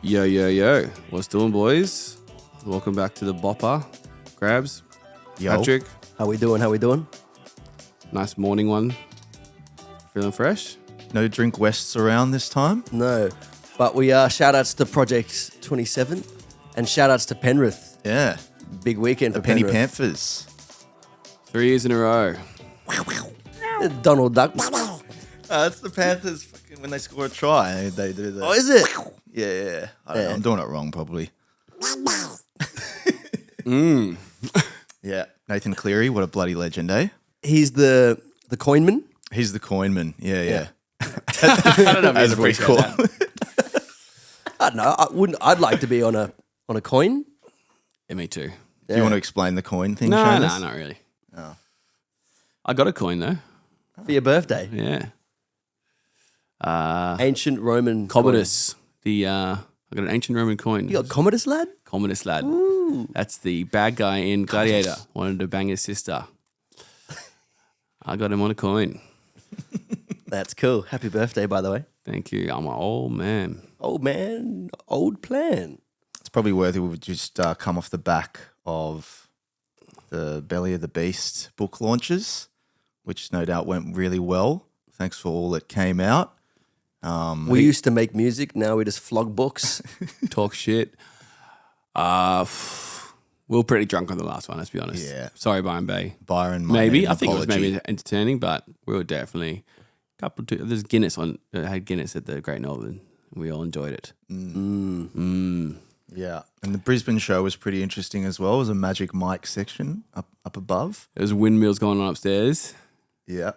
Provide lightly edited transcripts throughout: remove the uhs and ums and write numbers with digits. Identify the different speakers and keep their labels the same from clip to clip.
Speaker 1: Yo, yo, yo. What's doing, boys? Welcome back to the Boppa. Grabs.
Speaker 2: Yo.
Speaker 1: Patrick.
Speaker 3: How we doing?
Speaker 1: Nice morning one. Feeling fresh?
Speaker 2: No Drink Wests around this time?
Speaker 3: No, but we shout outs to Project 27 and shout outs to Penrith.
Speaker 2: Yeah.
Speaker 3: Big weekend
Speaker 2: The
Speaker 3: for
Speaker 2: Penny
Speaker 3: Penrith.
Speaker 2: Panthers.
Speaker 1: 3 years in a row.
Speaker 3: Donald Duck.
Speaker 2: That's the Panthers fucking when they score a try. They do that.
Speaker 3: Oh, is it?
Speaker 2: Yeah. I don't know, I'm doing it wrong probably. Yeah. Nathan Cleary, what a bloody legend, eh?
Speaker 3: He's the coinman.
Speaker 2: He's the coinman. Yeah.
Speaker 1: I don't know if
Speaker 2: As
Speaker 1: he's
Speaker 2: we
Speaker 1: appreciate
Speaker 2: call
Speaker 1: that.
Speaker 3: I don't know. I'd like to be on a coin.
Speaker 1: Yeah, me too.
Speaker 2: Do you want to explain the coin thing,
Speaker 1: No,
Speaker 2: Seamus?
Speaker 1: not really.
Speaker 2: Oh.
Speaker 1: I got a coin though.
Speaker 3: For your birthday.
Speaker 1: Yeah.
Speaker 3: Ancient Roman
Speaker 1: Commodus. I got an ancient Roman coin.
Speaker 3: coin. You got Commodus, lad?
Speaker 1: Commodus lad.
Speaker 3: Ooh.
Speaker 1: That's the bad guy in Gladiator. Wanted to bang his sister. I got him on a coin.
Speaker 3: That's cool. Happy birthday, by the way.
Speaker 1: Thank you. I'm an old man.
Speaker 3: Old man, old plan.
Speaker 2: It's probably worth it. We've just come off the back of the Belly of the Beast book launches, which no doubt went really well. Thanks for all that came out.
Speaker 3: We used to make music. Now we just flog books.
Speaker 1: Talk shit. We were pretty drunk on the last one, let's be honest.
Speaker 2: Yeah.
Speaker 1: Sorry, Byron Bay.
Speaker 2: Byron,
Speaker 1: Maybe. I think it was maybe entertaining, but we were definitely there's Guinness on. Had Guinness at the Great Northern. We all enjoyed it.
Speaker 2: Yeah, and the Brisbane show was pretty interesting as well. It was a Magic Mike section up above.
Speaker 1: There was windmills going on upstairs.
Speaker 2: Yeah,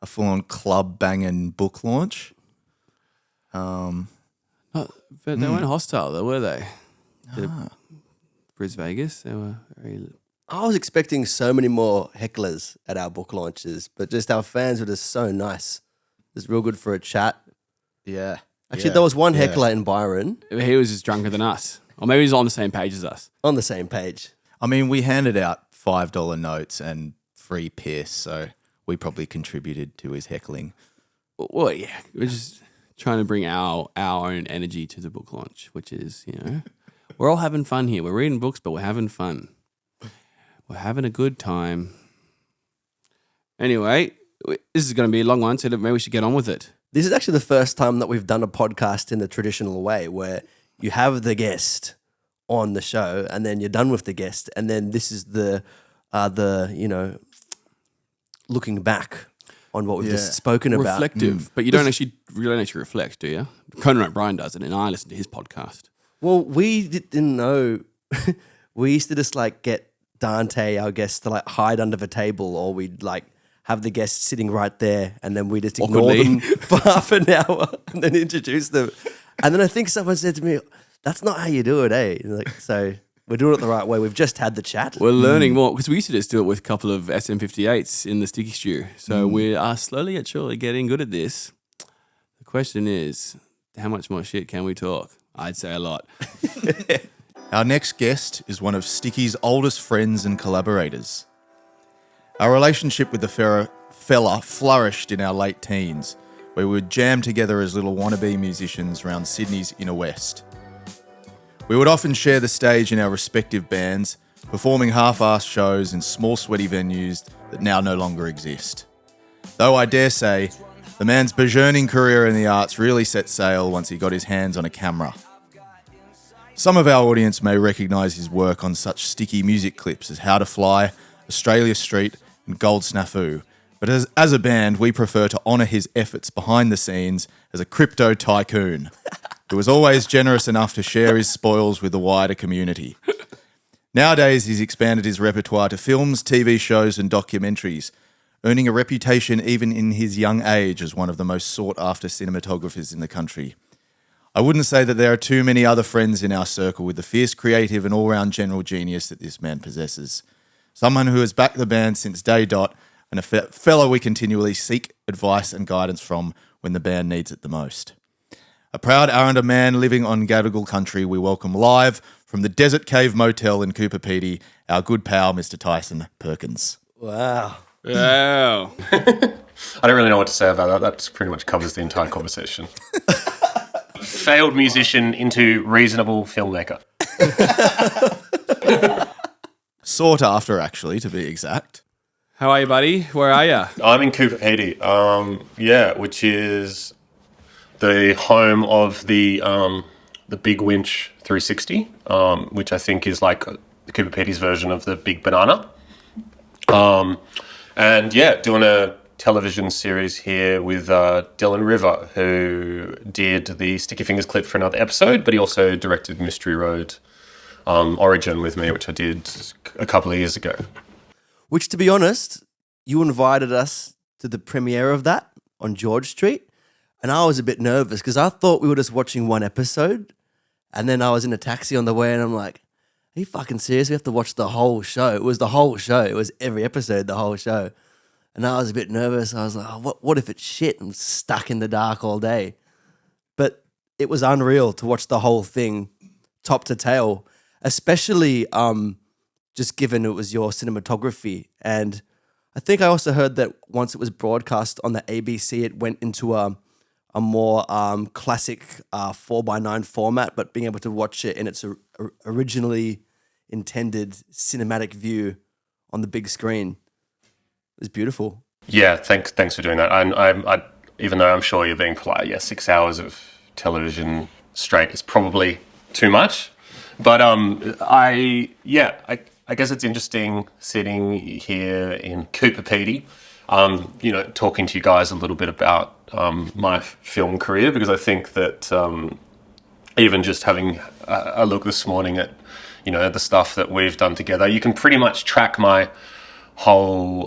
Speaker 2: a full-on club banging book launch.
Speaker 1: But they weren't hostile, though, were they? Bris Vegas, they were very.
Speaker 3: I was expecting so many more hecklers at our book launches, but just our fans were just so nice. It was real good for a chat.
Speaker 2: Yeah,
Speaker 3: Actually, there was one heckler in Byron
Speaker 1: He was just drunker than us, or maybe he's on the same page as us.
Speaker 3: on the same page.
Speaker 2: I mean, we handed out $5 notes and free piss, so we probably contributed to his heckling.
Speaker 1: Well, yeah, we're just trying to bring our own energy to the book launch, which is, we're all having fun here. We're reading books, but we're having fun. We're having a good time. Anyway, this is going to be a long one, so maybe we should get on with it.
Speaker 3: This is actually the first time that we've done a podcast in the traditional way where you have the guest on the show and then you're done with the guest and then this is the looking back on what we've just spoken about.
Speaker 1: Reflective, but you don't actually reflect, do you? Conan O'Brien does it, and I listen to his podcast.
Speaker 3: Well, we didn't know. We used to just get Dante, our guest, to hide under the table, or we'd have the guests sitting right there, and then we just ignore
Speaker 1: Awkwardly.
Speaker 3: them for half an hour, and then introduce them. And then I think someone said to me, "That's not how you do it, eh?" So we're doing it the right way. We've just had the chat.
Speaker 1: We're learning more, because we used to just do it with a couple of SM58s in the sticky stew. So we are slowly but surely getting good at this. The question is, how much more shit can we talk? I'd say a lot.
Speaker 2: Our next guest is one of Sticky's oldest friends and collaborators. Our relationship with the fella flourished in our late teens, where we would jam together as little wannabe musicians around Sydney's inner west. We would often share the stage in our respective bands, performing half-assed shows in small sweaty venues that now no longer exist. Though I dare say, the man's burgeoning career in the arts really set sail once he got his hands on a camera. Some of our audience may recognise his work on such sticky music clips as How to Fly, Australia Street and Gold Snafu, but as a band we prefer to honour his efforts behind the scenes as a crypto tycoon who was always generous enough to share his spoils with the wider community. Nowadays he's expanded his repertoire to films, TV shows and documentaries, earning a reputation even in his young age as one of the most sought-after cinematographers in the country. I wouldn't say that there are too many other friends in our circle with the fierce creative and all-round general genius that this man possesses. Someone who has backed the band since day dot and a fellow we continually seek advice and guidance from when the band needs it the most. A proud Arrente man living on Gadigal country, we welcome live from the Desert Cave Motel in Cooper Pedy, our good pal, Mr. Tyson Perkins.
Speaker 3: Wow.
Speaker 4: I don't really know what to say about that. That pretty much covers the entire conversation. failed musician into reasonable filmmaker.
Speaker 2: Sought after, actually, to be exact.
Speaker 1: How are you, buddy? Where are you?
Speaker 4: I'm in Cooper, Haiti. Which is the home of the Big Winch 360, which I think is like the Cooper Petey's version of the Big Banana. Doing a television series here with Dylan River, who did the Sticky Fingers clip for another episode, but he also directed Mystery Road Origin with me, which I did a couple of years ago.
Speaker 3: Which, to be honest, you invited us to the premiere of that on George Street, and I was a bit nervous because I thought we were just watching one episode, and then I was in a taxi on the way, and I'm like, are you fucking serious? We have to watch the whole show. It was the whole show. It was every episode, the whole show. And I was a bit nervous. I was like, oh, what if it's shit? I'm stuck in the dark all day. But it was unreal to watch the whole thing top to tail, especially just given it was your cinematography. And I think I also heard that once it was broadcast on the ABC, it went into a more classic 4:9 format, but being able to watch it in its originally intended cinematic view on the big screen was beautiful.
Speaker 4: Yeah, thanks for doing that. I even though I'm sure you're being polite, 6 hours of television straight is probably too much. But I guess it's interesting sitting here in Cooper Petey, talking to you guys a little bit about my film career, because I think that even just having a look this morning at, the stuff that we've done together, you can pretty much track my whole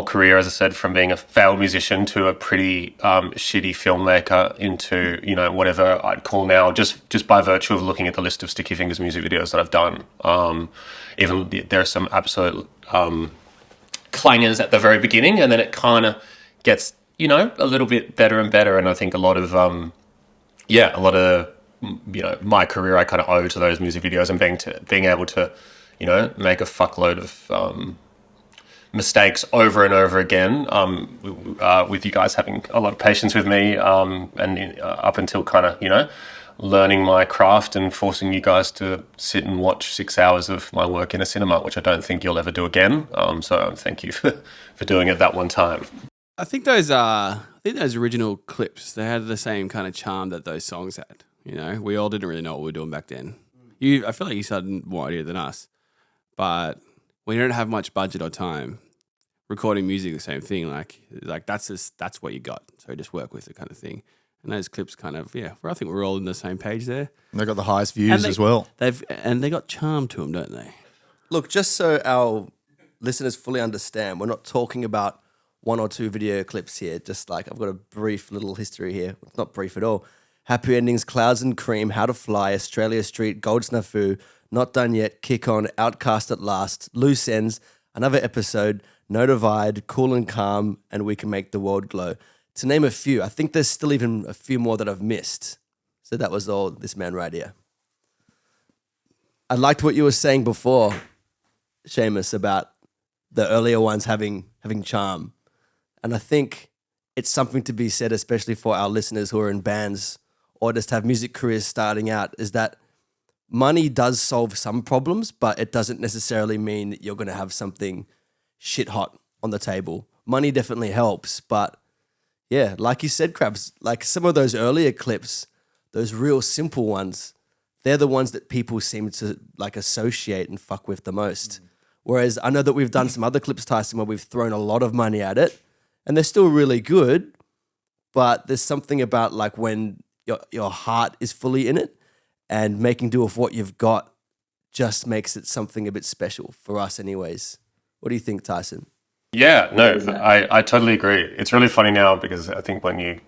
Speaker 4: career, as I said, from being a failed musician to a pretty shitty filmmaker into, whatever I'd call now, just by virtue of looking at the list of Sticky Fingers music videos that I've done. Even there are some absolute clangers at the very beginning, and then it kind of gets, a little bit better and better. And I think a lot of my career I kind of owe to those music videos and being able to, make a fuckload of mistakes over and over again, with you guys having a lot of patience with me, and up until kind of, learning my craft and forcing you guys to sit and watch 6 hours of my work in a cinema, which I don't think you'll ever do again. So thank you for doing it that one time.
Speaker 1: I think those original clips, they had the same kind of charm that those songs had. We all didn't really know what we were doing back then. I feel like you had more idea than us, but when you don't have much budget or time, recording music, the same thing. Like that's what you got. So just work with it, kind of thing. And those clips kind of, I think we're all on the same page there.
Speaker 2: And they got the highest views as well.
Speaker 1: They got charm to them, don't they?
Speaker 3: Look, just so our listeners fully understand, we're not talking about one or two video clips here. Just like I've got a brief little history here. It's not brief at all. Happy Endings, Clouds and Cream, How to Fly, Australia Street, Gold Snafu, Not Done Yet, Kick On, Outcast at Last, Loose Ends, Another Episode, No Divide, Cool and Calm, and We Can Make the World Glow. To name a few. I think there's still even a few more that I've missed. So that was all this man right here. I liked what you were saying before, Seamus, about the earlier ones having charm. And I think it's something to be said, especially for our listeners who are in bands or just have music careers starting out, is that money does solve some problems, but it doesn't necessarily mean that you're going to have something shit hot on the table. Money definitely helps, but yeah, like you said, Krabs, like some of those earlier clips, those real simple ones, they're the ones that people seem to like associate and fuck with the most. Whereas I know that we've done some other clips, Tyson, where we've thrown a lot of money at it and they're still really good, but there's something about like when your heart is fully in it and making do with what you've got just makes it something a bit special for us anyways. What do you think, Tyson?
Speaker 4: Yeah, no, I totally agree. It's really funny now because I think when you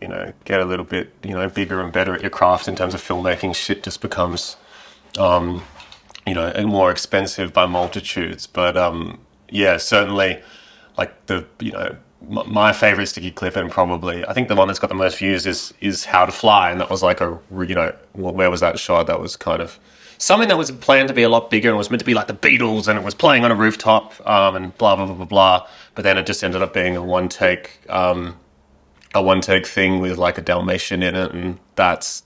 Speaker 4: get a little bit, bigger and better at your craft in terms of filmmaking, shit just becomes, more expensive by multitudes. But certainly like my favorite sticky clip, and probably I think the one that's got the most views is How to Fly. And that was like where was that shot? That was kind of something that was planned to be a lot bigger and was meant to be like the Beatles, and it was playing on a rooftop, and blah, blah, blah, blah, blah. But then it just ended up being a one-take a one take thing with like a Dalmatian in it, and that's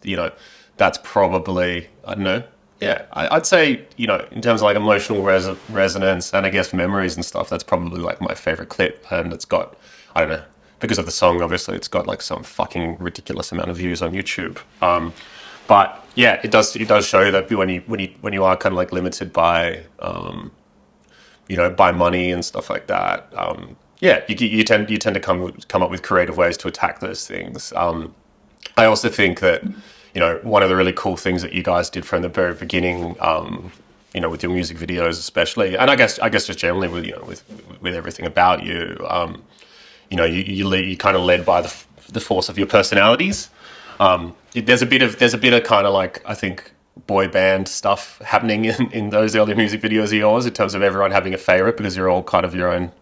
Speaker 4: that's probably, I don't know. Yeah, I'd say, in terms of like emotional resonance and I guess memories and stuff, that's probably like my favorite clip. And it's got, I don't know, because of the song, obviously, it's got like some fucking ridiculous amount of views on YouTube. But yeah, it does show that when you are kind of like limited by, by money and stuff like that. You tend to come up with creative ways to attack those things. I also think that, one of the really cool things that you guys did from the very beginning, with your music videos especially, and I guess just generally with everything about you, you kind of led by the force of your personalities. There's a bit of kind of like, I think, boy band stuff happening in those early music videos of yours, in terms of everyone having a favorite because you're all kind of your own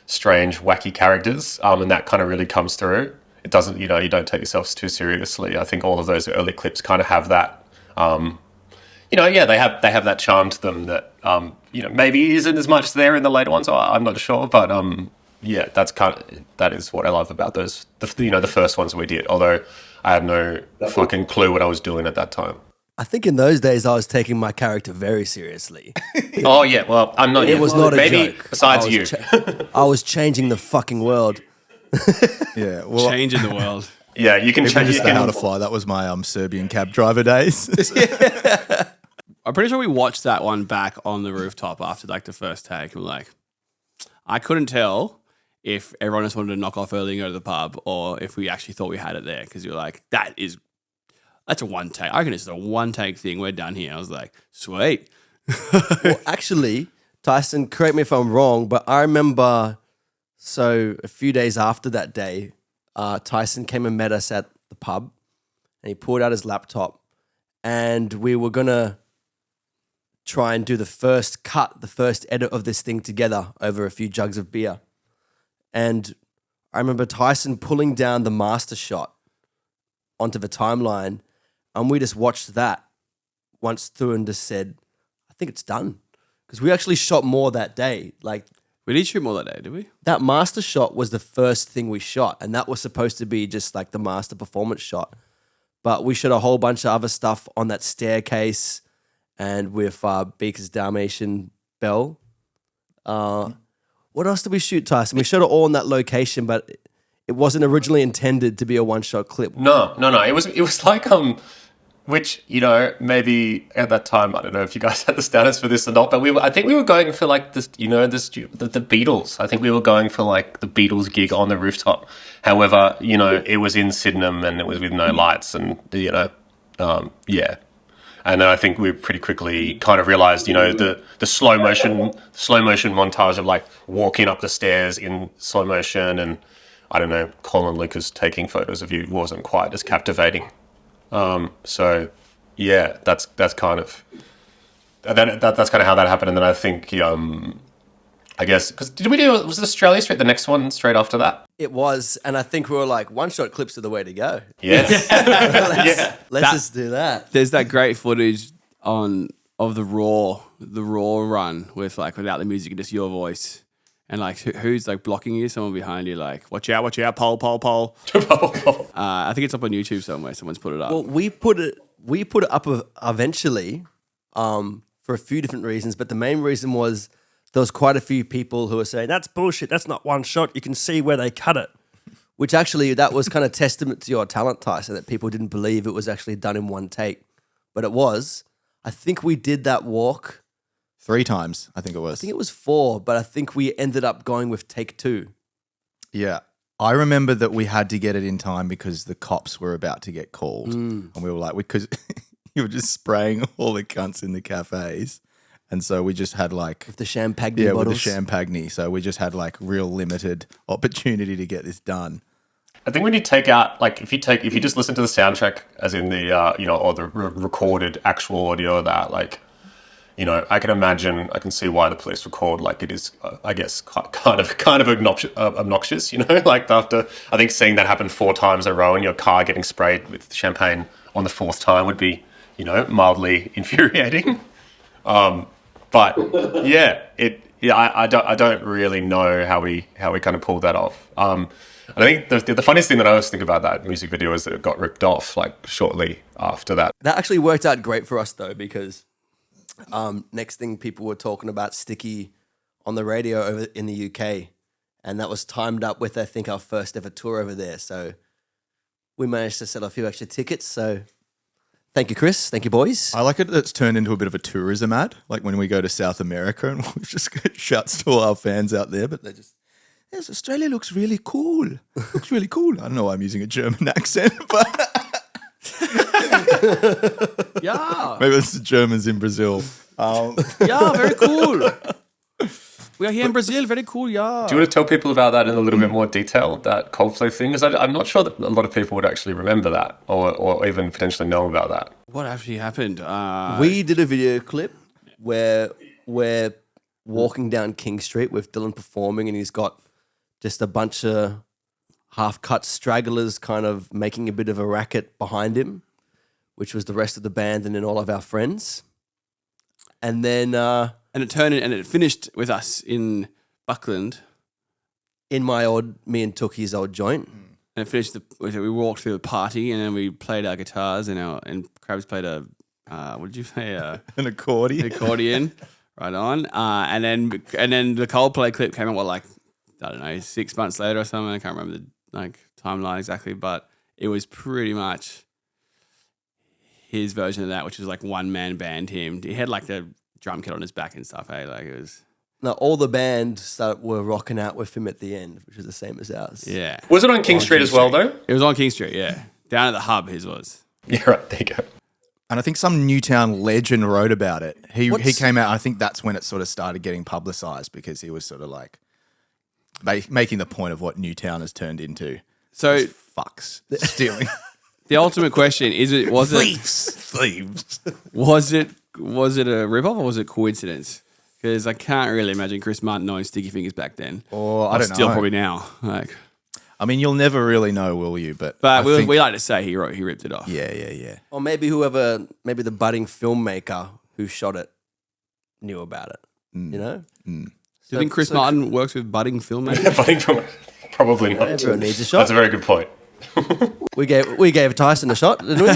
Speaker 4: strange, wacky characters, and that kind of really comes through. It doesn't, you don't take yourself too seriously. I think all of those early clips kind of have that, they have that charm to them that, maybe isn't as much there in the later ones. I'm not sure, but that is what I love about those, the first ones we did. Although I had no fucking clue what I was doing at that time.
Speaker 3: I think in those days I was taking my character very seriously.
Speaker 4: Oh yeah, well I'm not.
Speaker 3: It was not a
Speaker 4: maybe
Speaker 3: joke.
Speaker 4: Besides you,
Speaker 3: I was changing the fucking world.
Speaker 2: Yeah, well,
Speaker 1: Changing the world.
Speaker 4: yeah, you can change.
Speaker 2: just how to fly. That was my Serbian cab driver days.
Speaker 1: I'm pretty sure we watched that one back on the rooftop after like the first take. And we're like, I couldn't tell if everyone just wanted to knock off early and go to the pub, or if we actually thought we had it there, because you're like, that's a one take. I reckon it's a one take thing. We're done here. I was like, sweet.
Speaker 3: Well, actually, Tyson, correct me if I'm wrong, but I remember, so a few days after that day, Tyson came and met us at the pub, and he pulled out his laptop, and we were going to try and do the first edit of this thing together over a few jugs of beer. And I remember Tyson pulling down the master shot onto the timeline, and we just watched that once through and just said, I think it's done. Because we actually shot more that day. Like,
Speaker 1: We did shoot more that day, did we?
Speaker 3: that master shot was the first thing we shot, and that was supposed to be just like the master performance shot. But we shot a whole bunch of other stuff on that staircase and with Beaker's Dalmatian Bell. What else did we shoot, Tyson? We shot it all in that location, but it wasn't originally intended to be a one-shot clip.
Speaker 4: No. It was like which maybe at that time, I don't know if you guys had the status for this or not, but I think we were going for like this, the Beatles. I think we were going for like the Beatles gig on the rooftop. However, it was in Sydenham and it was with no lights, and yeah. And then I think we pretty quickly kind of realized, the slow motion montage of like walking up the stairs in slow motion, and I don't know, Colin Lucas taking photos of you wasn't quite as captivating. So yeah, that's kind of that's kind of how that happened. And then I think I guess because was it Australia Street the next one straight after that?
Speaker 3: It was, and I think we were like, one-shot clips are the way to go.
Speaker 4: Yes.
Speaker 3: Let's just do that.
Speaker 1: There's that great footage of the raw run with like without the music and just your voice. And like who's like blocking you? Someone behind you, like watch out, pole. I think it's up on YouTube somewhere. Someone's put it up.
Speaker 3: Well, we put it up eventually for a few different reasons, but the main reason was there was quite a few people who were saying, that's bullshit, that's not one shot, you can see where they cut it. Which actually, that was kind of testament to your talent, Tyson, that people didn't believe it was actually done in one take. But it was. I think we did that walk
Speaker 2: 3 times, I think it was.
Speaker 3: I think it was 4, but I think we ended up going with take 2.
Speaker 2: Yeah. I remember that we had to get it in time because the cops were about to get called. And we were like, because you were just spraying all the cunts in the cafes. And so we just had like...
Speaker 3: With the champagne
Speaker 2: bottles.
Speaker 3: bottles.
Speaker 2: With the champagne. So we just had like real limited opportunity to get this done.
Speaker 4: I think when you take out, like, if you just listen to the soundtrack, as in the, or the recorded actual audio of that, like, I can see why the police record, like, it is, I guess, kind of obnoxious, like after, I think seeing that happen 4 times in a row and your car getting sprayed with champagne on the 4th time would be, mildly infuriating. But yeah, I don't really know how we kind of pulled that off. I think the funniest thing that I always think about that music video is that it got ripped off like shortly after that.
Speaker 3: That actually worked out great for us though, because next thing people were talking about Sticky on the radio over in the UK, and that was timed up with I think our first ever tour over there. So we managed to sell a few extra tickets. So thank you, Chris. Thank you, boys.
Speaker 2: I like it that it's turned into a bit of a tourism ad, like when we go to South America and we just get shouts to all our fans out there, but they just, yes, Australia looks really cool. Looks really cool. I don't know why I'm using a German accent, but
Speaker 1: Yeah.
Speaker 2: maybe it's the Germans in Brazil.
Speaker 1: Yeah, very cool. We are here in Brazil. Very cool, yeah.
Speaker 4: Do you want to tell people about that in a little bit more detail, that Coldplay thing? Because I'm not sure that a lot of people would actually remember that or even potentially know about that.
Speaker 1: What actually happened?
Speaker 3: We did a video clip where we're walking down King Street with Dylan performing, and he's got just a bunch of half-cut stragglers kind of making a bit of a racket behind him, which was the rest of the band and then all of our friends. And then
Speaker 1: and it finished with us in Buckland.
Speaker 3: in me and Tookie's old joint.
Speaker 1: And it finished. We walked through the party, and then we played our guitars, and Krabs played a what did you play?
Speaker 2: An accordion.
Speaker 1: Accordion, right on. And then the Coldplay clip came out. What, like, I don't know, 6 months later or something. I can't remember the timeline exactly, but it was pretty much his version of that, which was like one man band. He had like the drum kit on his back and stuff. Hey, like it was.
Speaker 3: No, all the bands that were rocking out with him at the end, which was the same as ours.
Speaker 1: Yeah.
Speaker 4: Was it on King Street as well, though?
Speaker 1: It was on King Street, yeah. Down at the hub, his was.
Speaker 4: Yeah, right. There you go.
Speaker 2: And I think some Newtown legend wrote about it. He
Speaker 3: What's-
Speaker 2: came out, I think that's when it sort of started getting publicised, because he was sort of like making the point of what Newtown has turned into.
Speaker 1: So
Speaker 2: These fucks stealing.
Speaker 1: the ultimate question is: was
Speaker 2: Thieves.
Speaker 1: Was it a rip-off or was it coincidence? Because I can't really imagine Chris Martin knowing Sticky Fingers back then.
Speaker 2: Or I don't
Speaker 1: Still
Speaker 2: know.
Speaker 1: probably now. Like,
Speaker 2: I mean, you'll never really know, will you? But
Speaker 1: we like to say he ripped it off.
Speaker 2: Yeah.
Speaker 3: Or maybe maybe the budding filmmaker who shot it knew about it. You know?
Speaker 1: Do you think Chris Martin works with budding filmmakers?
Speaker 4: Probably not.
Speaker 3: Everyone needs a shot.
Speaker 4: That's a very good point.
Speaker 3: We gave Tyson a shot, didn't we?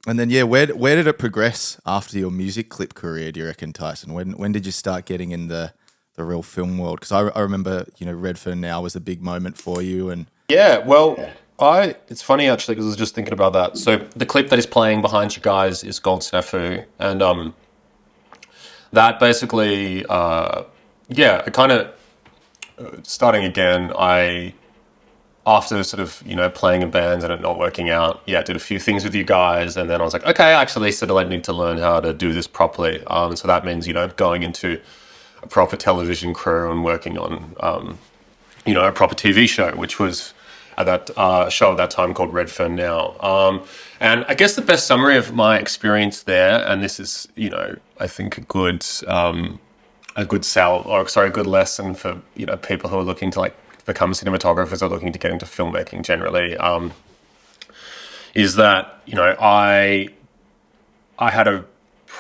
Speaker 2: And then, yeah, where did it progress after your music clip career, do you reckon, Tyson? When did you start getting in the real film world? Because I remember, Redfern Now was a big moment for you. And
Speaker 4: Yeah, well, it's funny actually because I was just thinking about that. So the clip that is playing behind you guys is Gold Snafu, and that basically, it kind of starting again. After sort of playing in bands and it not working out, did a few things with you guys, and then I was like, okay, actually, sort of I need to learn how to do this properly. So that means going into a proper television crew and working on a proper TV show, which was at that show at that time called Redfern Now. And I guess the best summary of my experience there, and this is I think a good lesson for people who are looking to become cinematographers or looking to get into filmmaking generally, is that I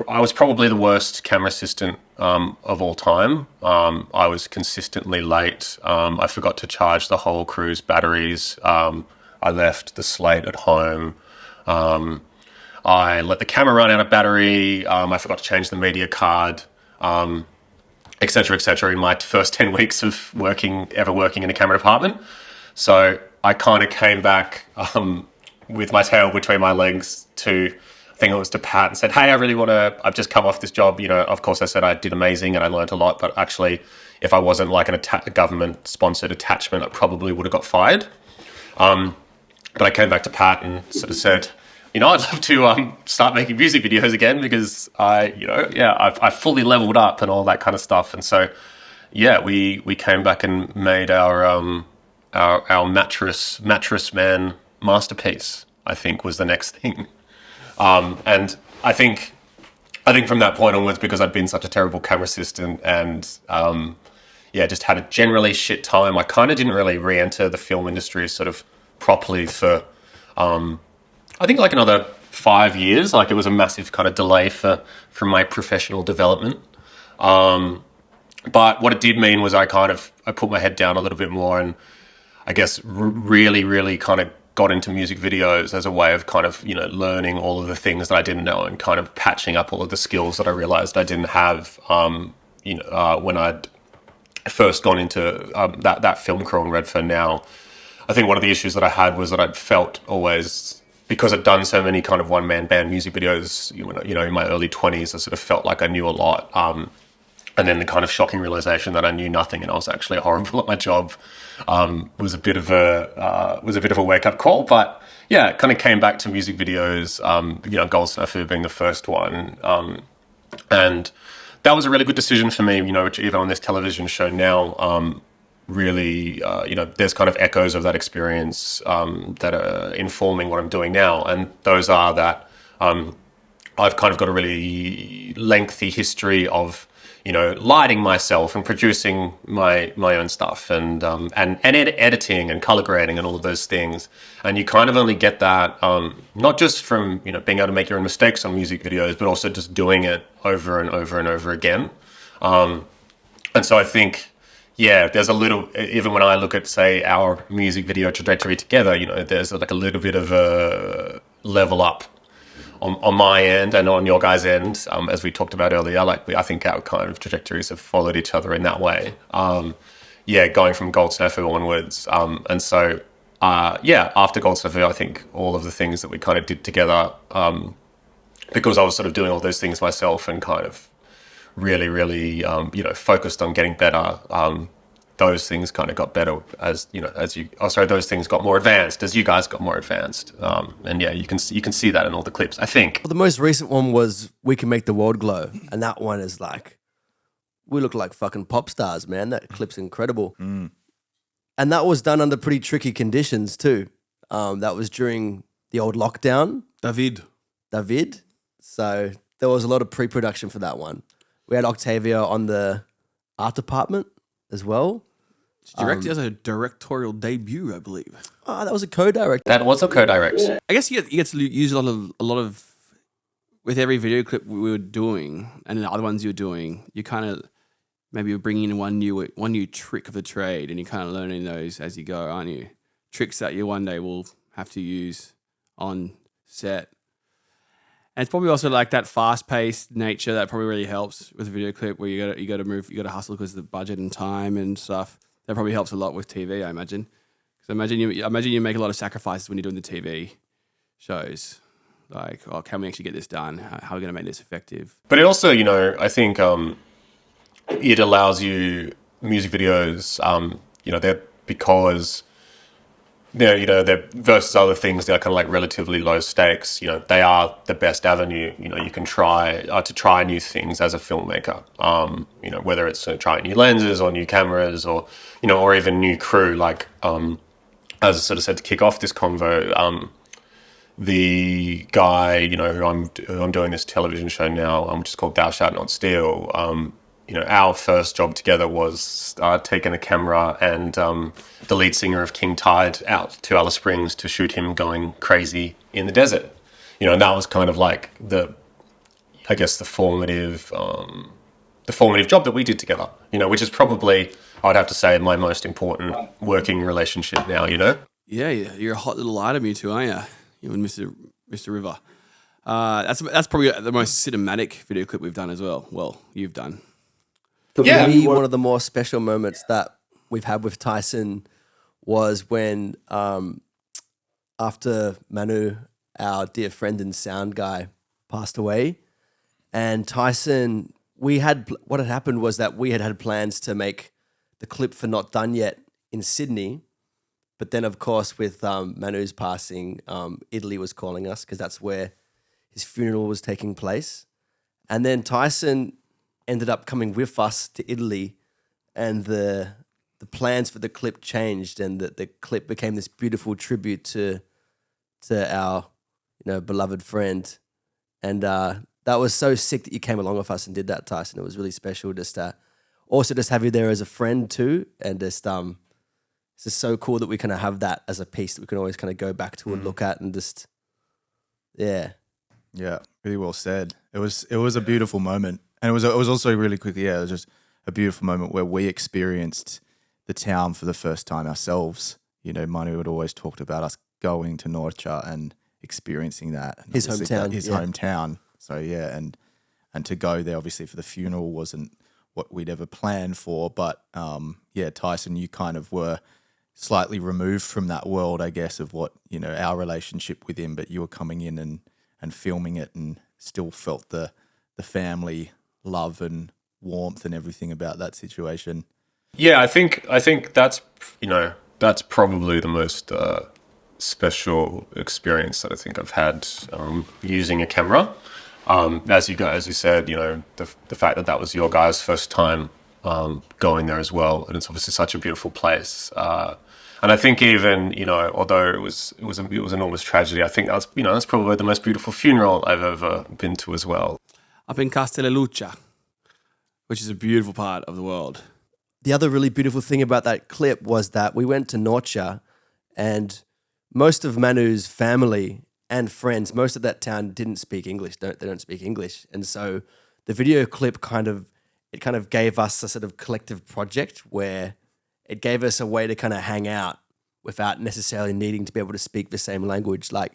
Speaker 4: was probably the worst camera assistant of all time. I was consistently late. I forgot to charge the whole crew's batteries. I left the slate at home. I let the camera run out of battery. I forgot to change the media card. Et cetera, in my first 10 weeks of working in a camera department. So I kind of came back with my tail between my legs to Pat and said, hey, I've just come off this job. Of course I said I did amazing and I learned a lot, but actually if I wasn't like a government sponsored attachment, I probably would have got fired. But I came back to Pat and sort of said, I'd love to start making music videos again because I fully leveled up and all that kind of stuff. And so, we came back and made our mattress man masterpiece, I think was the next thing. And I think from that point onwards, because I'd been such a terrible camera assistant and just had a generally shit time, I kind of didn't really re-enter the film industry sort of properly for I think like another 5 years. Like it was a massive kind of delay from my professional development. But what it did mean was I put my head down a little bit more, and I guess, really, really kind of got into music videos as a way of kind of, learning all of the things that I didn't know and kind of patching up all of the skills that I realized I didn't have, when I'd first gone into that film crew in Redfern. Now, I think one of the issues that I had was that I'd felt always, because I'd done so many kind of one-man band music videos, in my early 20s, I sort of felt like I knew a lot. And then the kind of shocking realization that I knew nothing and I was actually horrible at my job was a bit of a wake-up call. But yeah, it kind of came back to music videos, Gold Snuffer being the first one. And that was a really good decision for me, which even on this television show now, really, there's kind of echoes of that experience that are informing what I'm doing now. And those are that I've kind of got a really lengthy history of, lighting myself and producing my own stuff and editing and color grading and all of those things. And you kind of only get that not just from, being able to make your own mistakes on music videos, but also just doing it over and over and over again. And so I think, yeah, there's a little, even when I look at, say, our music video trajectory together, there's like a little bit of a level up on my end and on your guys' end, as we talked about earlier. I think our kind of trajectories have followed each other in that way. Going from Gold Snafu onwards. And so, after Gold Snafu, I think all of the things that we kind of did together, because I was sort of doing all those things myself and kind of really, really, focused on getting better. Those things kind of got better those things got more advanced as you guys got more advanced. And yeah, you can see that in all the clips, I think.
Speaker 3: Well, the most recent one was We Can Make the World Glow. And that one is like, we look like fucking pop stars, man. That clip's incredible. And that was done under pretty tricky conditions too. That was during the old lockdown.
Speaker 1: David.
Speaker 3: So there was a lot of pre-production for that one. We had Octavia on the art department as well.
Speaker 1: As a directorial debut, I believe.
Speaker 3: Oh, that was a co-direct.
Speaker 4: That was a co-direct.
Speaker 1: I guess you get to use a lot of with every video clip we were doing and the other ones you were doing. You kind of maybe you're bringing in one new trick of the trade, and you're kind of learning those as you go, aren't you? Tricks that you one day will have to use on set. And it's probably also like that fast-paced nature that probably really helps with a video clip where you got to hustle because of the budget and time and stuff. That probably helps a lot with TV, I imagine. Because I imagine you make a lot of sacrifices when you're doing the TV shows. Like, can we actually get this done? How are we going to make this effective?
Speaker 4: But it also, I think it allows you music videos, they're because they're versus other things, they're kind of like relatively low stakes. They are the best avenue, you can try to try new things as a filmmaker. Whether it's trying new lenses or new cameras or, or even new crew. Like, as I sort of said to kick off this convo, the guy, who I'm doing this television show now, which is called Thou Shalt Not Steal. Our first job together was taking a camera and the lead singer of King Tide out to Alice Springs to shoot him going crazy in the desert. And that was kind of like the formative job that we did together. Which is probably, I'd have to say, my most important working relationship now.
Speaker 1: Yeah, you're a hot little item, you two, aren't you? You and Mr. River. That's probably the most cinematic video clip we've done as well. Well, you've done.
Speaker 3: For me, one of the more special moments that we've had with Tyson was when, after Manu, our dear friend and sound guy, passed away, and Tyson, what had happened was that we had plans to make the clip for Not Done Yet in Sydney, but then of course with Manu's passing, Italy was calling us because that's where his funeral was taking place, and then Tyson ended up coming with us to Italy, and the plans for the clip changed, and the clip became this beautiful tribute to our beloved friend, and that was so sick that you came along with us and did that, Tyson. It was really special just also just have you there as a friend too, and just it's just so cool that we kind of have that as a piece that we can always kind of go back to and look at and just
Speaker 2: really well said. It was a beautiful moment. And it was also really quickly, it was just a beautiful moment where we experienced the town for the first time ourselves, Manu had always talked about us going to Norcha and experiencing that. And
Speaker 3: His
Speaker 2: obviously
Speaker 3: hometown,
Speaker 2: his
Speaker 3: yeah.
Speaker 2: hometown. So yeah, and to go there obviously for the funeral wasn't what we'd ever planned for. But Tyson, you kind of were slightly removed from that world, I guess, of what, our relationship with him, but you were coming in and filming it and still felt the family love and warmth and everything about that situation.
Speaker 4: Yeah, I think that's that's probably the most special experience that I think I've had using a camera. As you said, the fact that was your guys' first time going there as well, and it's obviously such a beautiful place. And I think even although it was an enormous tragedy, I think that's probably the most beautiful funeral I've ever been to as well.
Speaker 1: Up in Castelluccia, which is a beautiful part of the world.
Speaker 3: The other really beautiful thing about that clip was that we went to Norcha, and most of Manu's family and friends, most of that town didn't speak English. They don't speak English. And so the video clip kind of gave us a sort of collective project where it gave us a way to kind of hang out without necessarily needing to be able to speak the same language. Like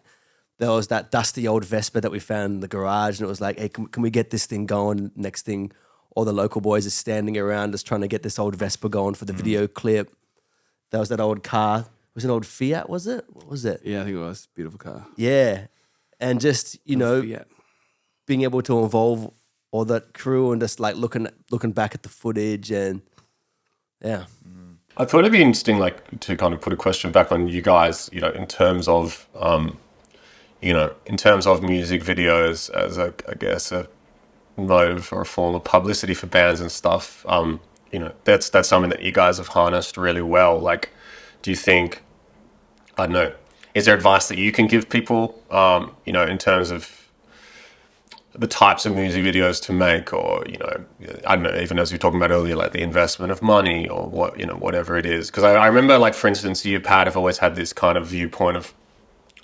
Speaker 3: there was that dusty old Vespa that we found in the garage, and it was like, hey, can we get this thing going? Next thing, all the local boys are standing around us trying to get this old Vespa going for the video clip. There was that old car. It was an old Fiat, was it? What was it?
Speaker 1: Yeah, I think it was. Beautiful car.
Speaker 3: Yeah. And just,
Speaker 1: Fiat.
Speaker 3: being able to involve all that crew and just like looking back at the footage and yeah.
Speaker 4: I thought it'd be interesting, to kind of put a question back on you guys, in terms of, music videos as I guess a mode or a form of publicity for bands and stuff. That's something that you guys have harnessed really well. Like, do you think, I don't know, is there advice that you can give people, in terms of the types of music videos to make, or, I don't know, even as we were talking about earlier, like the investment of money or what, whatever it is. Because I remember, like, for instance, you, Pat, have always had this kind of viewpoint of,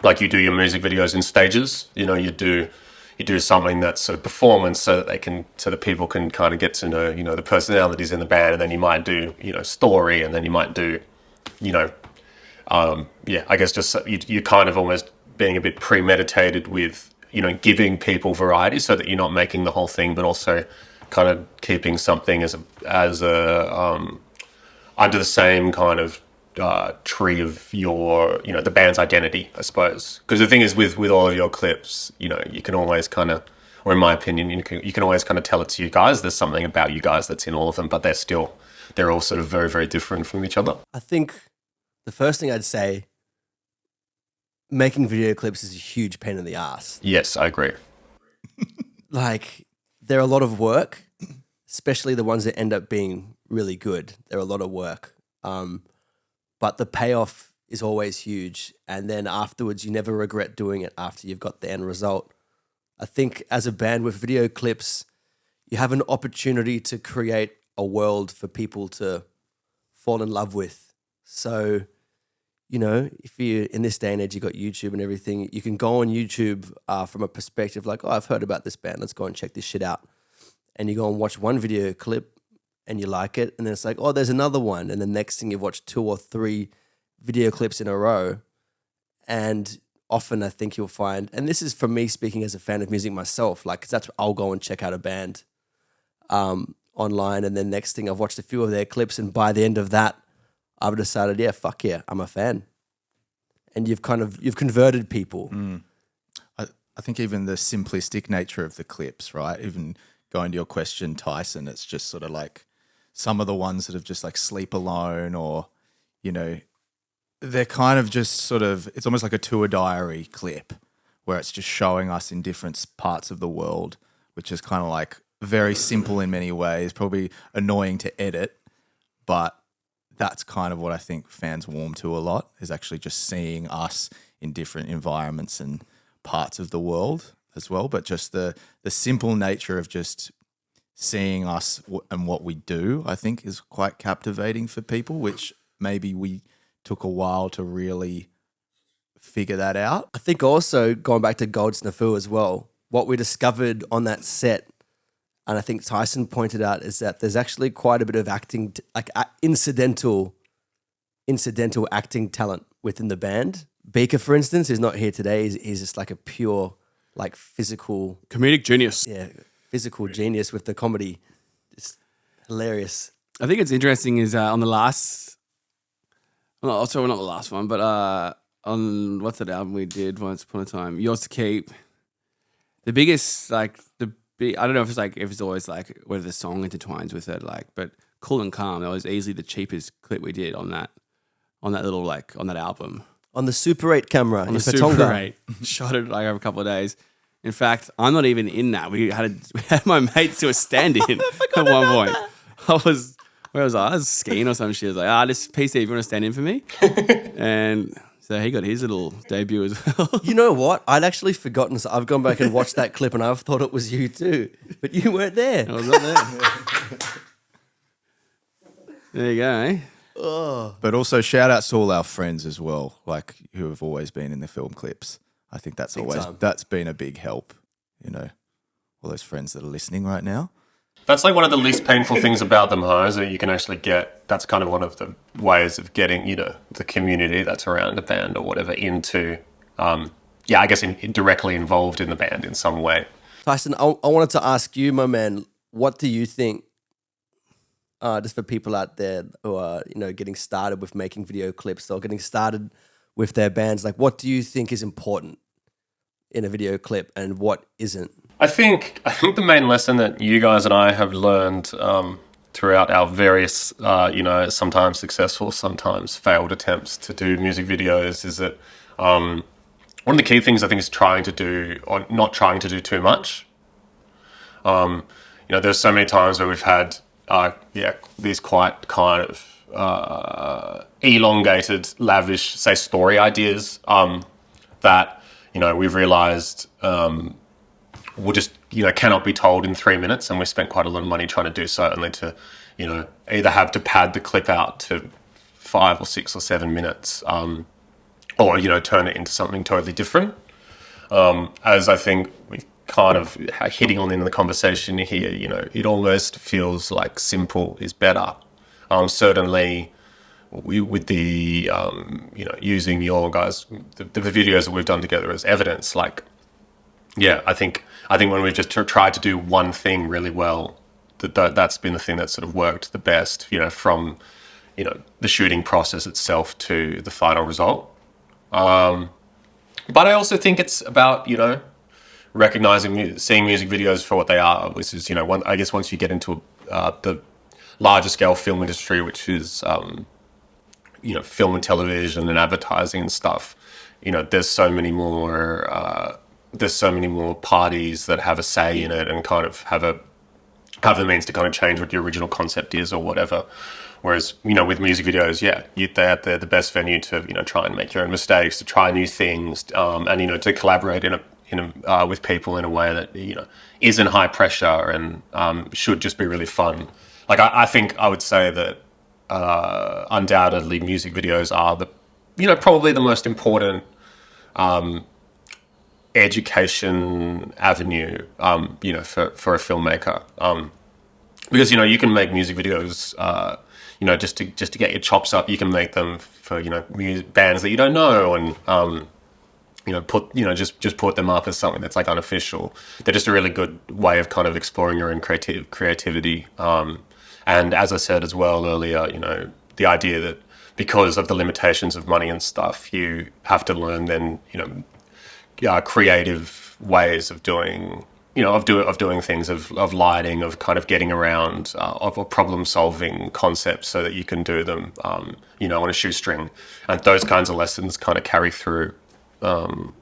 Speaker 4: like, you do your music videos in stages. You do something that's sort of performance so that people can kind of get to know, the personalities in the band, and then you might do, story, and then you might do, I guess just you kind of almost being a bit premeditated with, giving people variety so that you're not making the whole thing, but also kind of keeping something as a under the same kind of tree of your, the band's identity, I suppose. Because the thing is with all of your clips, you can always kind of, or in my opinion, you can always kind of tell it's you guys. There's something about you guys that's in all of them, but they're all sort of very, very different from each other.
Speaker 3: I think the first thing I'd say, making video clips is a huge pain in the ass.
Speaker 4: Yes, I agree.
Speaker 3: Like, they're a lot of work, especially the ones that end up being really good. They're a lot of work. But the payoff is always huge. And then afterwards, you never regret doing it after you've got the end result. I think as a band with video clips, you have an opportunity to create a world for people to fall in love with. So, if you, in this day and age, you got YouTube and everything, you can go on YouTube from a perspective like, oh, I've heard about this band. Let's go and check this shit out. And you go and watch one video clip and you like it. And then it's like, oh, there's another one. And the next thing you've watched 2 or 3 video clips in a row. And often I think you'll find, and this is from me speaking as a fan of music myself, like, 'cause that's I'll go and check out a band online. And then next thing I've watched a few of their clips. And by the end of that, I've decided, yeah, fuck yeah, I'm a fan. And you've converted people.
Speaker 2: I think even the simplistic nature of the clips, right? Even going to your question, Tyson, it's just sort of like some of the ones that have just like Sleep Alone, or, they're kind of just sort of, it's almost like a tour diary clip where it's just showing us in different parts of the world, which is kind of like very simple in many ways, probably annoying to edit, but that's kind of what I think fans warm to a lot, is actually just seeing us in different environments and parts of the world as well. But just the simple nature of just seeing us and what we do, I think, is quite captivating for people, which maybe we took a while to really figure that out.
Speaker 3: I think also, going back to Gold Snafu as well, what we discovered on that set, and I think Tyson pointed out, is that there's actually quite a bit of acting, incidental incidental acting talent within the band. Beaker, for instance, is not here today. He's just like a pure, like physical,
Speaker 1: Comedic genius.
Speaker 3: physical genius with the comedy. Just hilarious.
Speaker 1: I think it's interesting is on the last, well, sorry, not the last one, but on what's that album we did once upon a time? Yours to Keep. The biggest, like I don't know if it's always like whether the song intertwines with it, like, but Cool and Calm, that was easily the cheapest clip we did on that little, like, on that album.
Speaker 3: On the Super 8 camera
Speaker 1: On the Super 8. Shot it like over a couple of days. In fact, I'm not even in that. We had my mates do a stand-in at one point. Where was I? I was skiing or some shit. I was like, this PC, if you want to stand in for me? And so he got his little debut as well.
Speaker 3: You know what? I'd actually forgotten. So I've gone back and watched that clip and I thought it was you too. But you weren't there.
Speaker 1: I was not there. There you go, eh?
Speaker 2: But also shout outs to all our friends as well, like who have always been in the film clips. I think that's that's been a big help, you know, all those friends that are listening right now.
Speaker 4: That's like one of the least painful things about them, huh? Is that you can actually get, that's kind of one of the ways of getting, you know, the community that's around the band or whatever into, I guess directly involved in the band in some way.
Speaker 3: Tyson, I wanted to ask you, my man, what do you think, just for people out there who are, you know, getting started with making video clips or getting started with their bands, like what do you think is important in a video clip and what isn't?
Speaker 4: I think the main lesson that you guys and I have learned throughout our various, sometimes successful, sometimes failed attempts to do music videos is that one of the key things I think is trying to do or not trying to do too much. There's so many times where we've had these quite kind of elongated, lavish, say, story ideas that, we've realized will just, cannot be told in 3 minutes. And we spent quite a lot of money trying to do so, only to, either have to pad the clip out to 5 or 6 or 7 minutes or, turn it into something totally different. As I think we kind of hitting on in the conversation here, it almost feels like simple is better. Certainly, with the using your guys, the videos that we've done together as evidence, like, I think when we've just tried to do one thing really well, that's been the thing that's sort of worked the best, from the shooting process itself to the final result. But I also think it's about recognizing, seeing music videos for what they are, which is I guess once you get into the larger scale film industry, which is film and television and advertising and stuff, there's so many more parties that have a say in it and kind of have the means to kind of change what the original concept is or whatever. Whereas, with music videos, they're the best venue to, try and make your own mistakes, to try new things, and, to collaborate with people in a way that, isn't high pressure and should just be really fun. Like, I think I would say that undoubtedly music videos are probably the most important education avenue, for a filmmaker. Because, you can make music videos, just to get your chops up. You can make them for, bands that you don't know and, just put them up as something that's like unofficial. They're just a really good way of kind of exploring your own creativity. And as I said as well earlier, the idea that because of the limitations of money and stuff, you have to learn then, creative ways of doing, of doing things, of lighting, of kind of getting around, of problem solving concepts so that you can do them, on a shoestring. And those kinds of lessons kind of carry through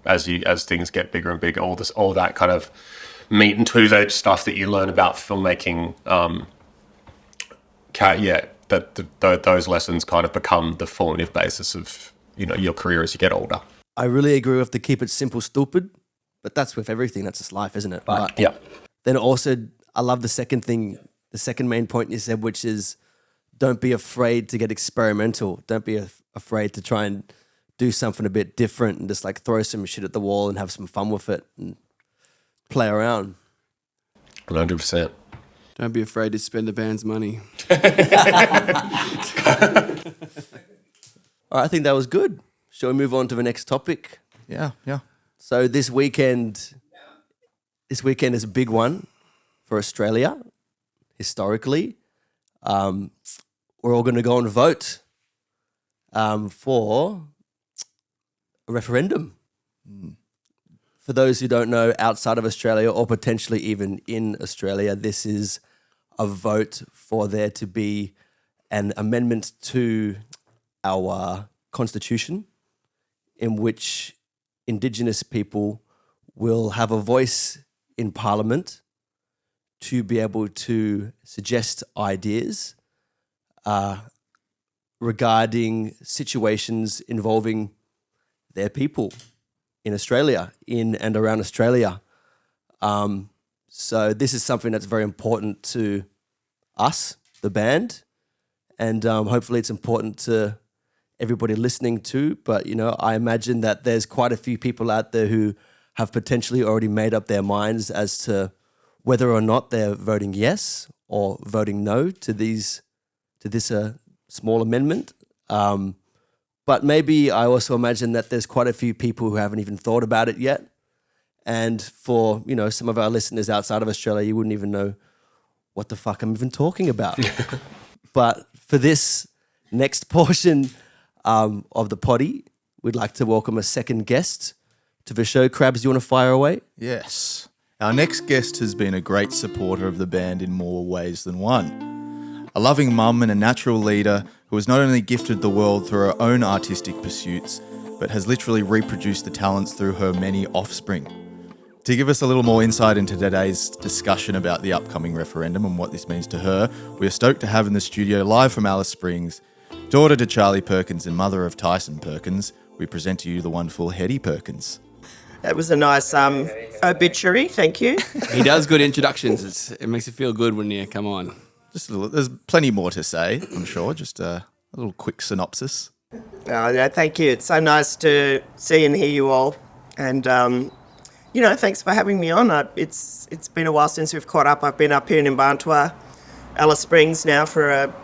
Speaker 4: as things get bigger and bigger. All that kind of meat and two-veg stuff that you learn about filmmaking. Those lessons kind of become the formative basis of your career as you get older.
Speaker 3: I really agree with the keep it simple, stupid, but that's with everything. That's just life, isn't it? But then also, I love the second main point you said, which is don't be afraid to get experimental. Don't be afraid to try and do something a bit different and just like throw some shit at the wall and have some fun with it and play around.
Speaker 4: 100%.
Speaker 1: Don't be afraid to spend the band's money.
Speaker 3: All right, I think that was good. Shall we move on to the next topic?
Speaker 2: Yeah.
Speaker 3: So this weekend is a big one for Australia. Historically, we're all going to go and vote for a referendum. For those who don't know, outside of Australia or potentially even in Australia, this is a vote for there to be an amendment to our constitution in which Indigenous people will have a voice in Parliament to be able to suggest ideas regarding situations involving their people in Australia, in and around Australia. So this is something that's very important to us, the band, and hopefully it's important to everybody listening too. But, I imagine that there's quite a few people out there who have potentially already made up their minds as to whether or not they're voting yes or voting no to this small amendment. But maybe I also imagine that there's quite a few people who haven't even thought about it yet. And for, some of our listeners outside of Australia, you wouldn't even know what the fuck I'm even talking about. But for this next portion of the potty, we'd like to welcome a second guest to the show. Krabs, do you want to fire away?
Speaker 2: Yes. Our next guest has been a great supporter of the band in more ways than one. A loving mum and a natural leader who has not only gifted the world through her own artistic pursuits, but has literally reproduced the talents through her many offspring. To give us a little more insight into today's discussion about the upcoming referendum and what this means to her, we are stoked to have in the studio, live from Alice Springs, daughter to Charlie Perkins and mother of Tyson Perkins, we present to you the wonderful Hetti Perkins.
Speaker 5: That was a nice obituary, thank you.
Speaker 1: He does good introductions. It makes you feel good when you come on.
Speaker 2: Just a little, there's plenty more to say, I'm sure. Just a little quick synopsis.
Speaker 5: Oh, no, thank you. It's so nice to see and hear you all. And, thanks for having me on. It's been a while since we've caught up. I've been up here in Mbantua, Alice Springs now for a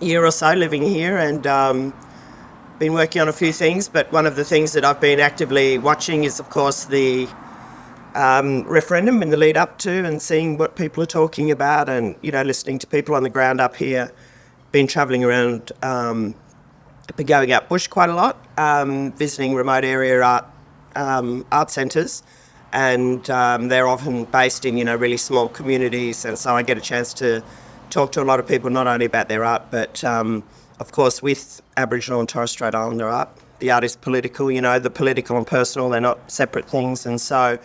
Speaker 5: year or so living here and been working on a few things. But one of the things that I've been actively watching is, of course, the referendum in the lead up to and seeing what people are talking about and, listening to people on the ground up here. Been travelling around, been going out bush quite a lot, visiting remote area art centres, and they're often based in, really small communities, and so I get a chance to talk to a lot of people, not only about their art, but of course with Aboriginal and Torres Strait Islander art. The art is political, the political and personal, they're not separate things, and so,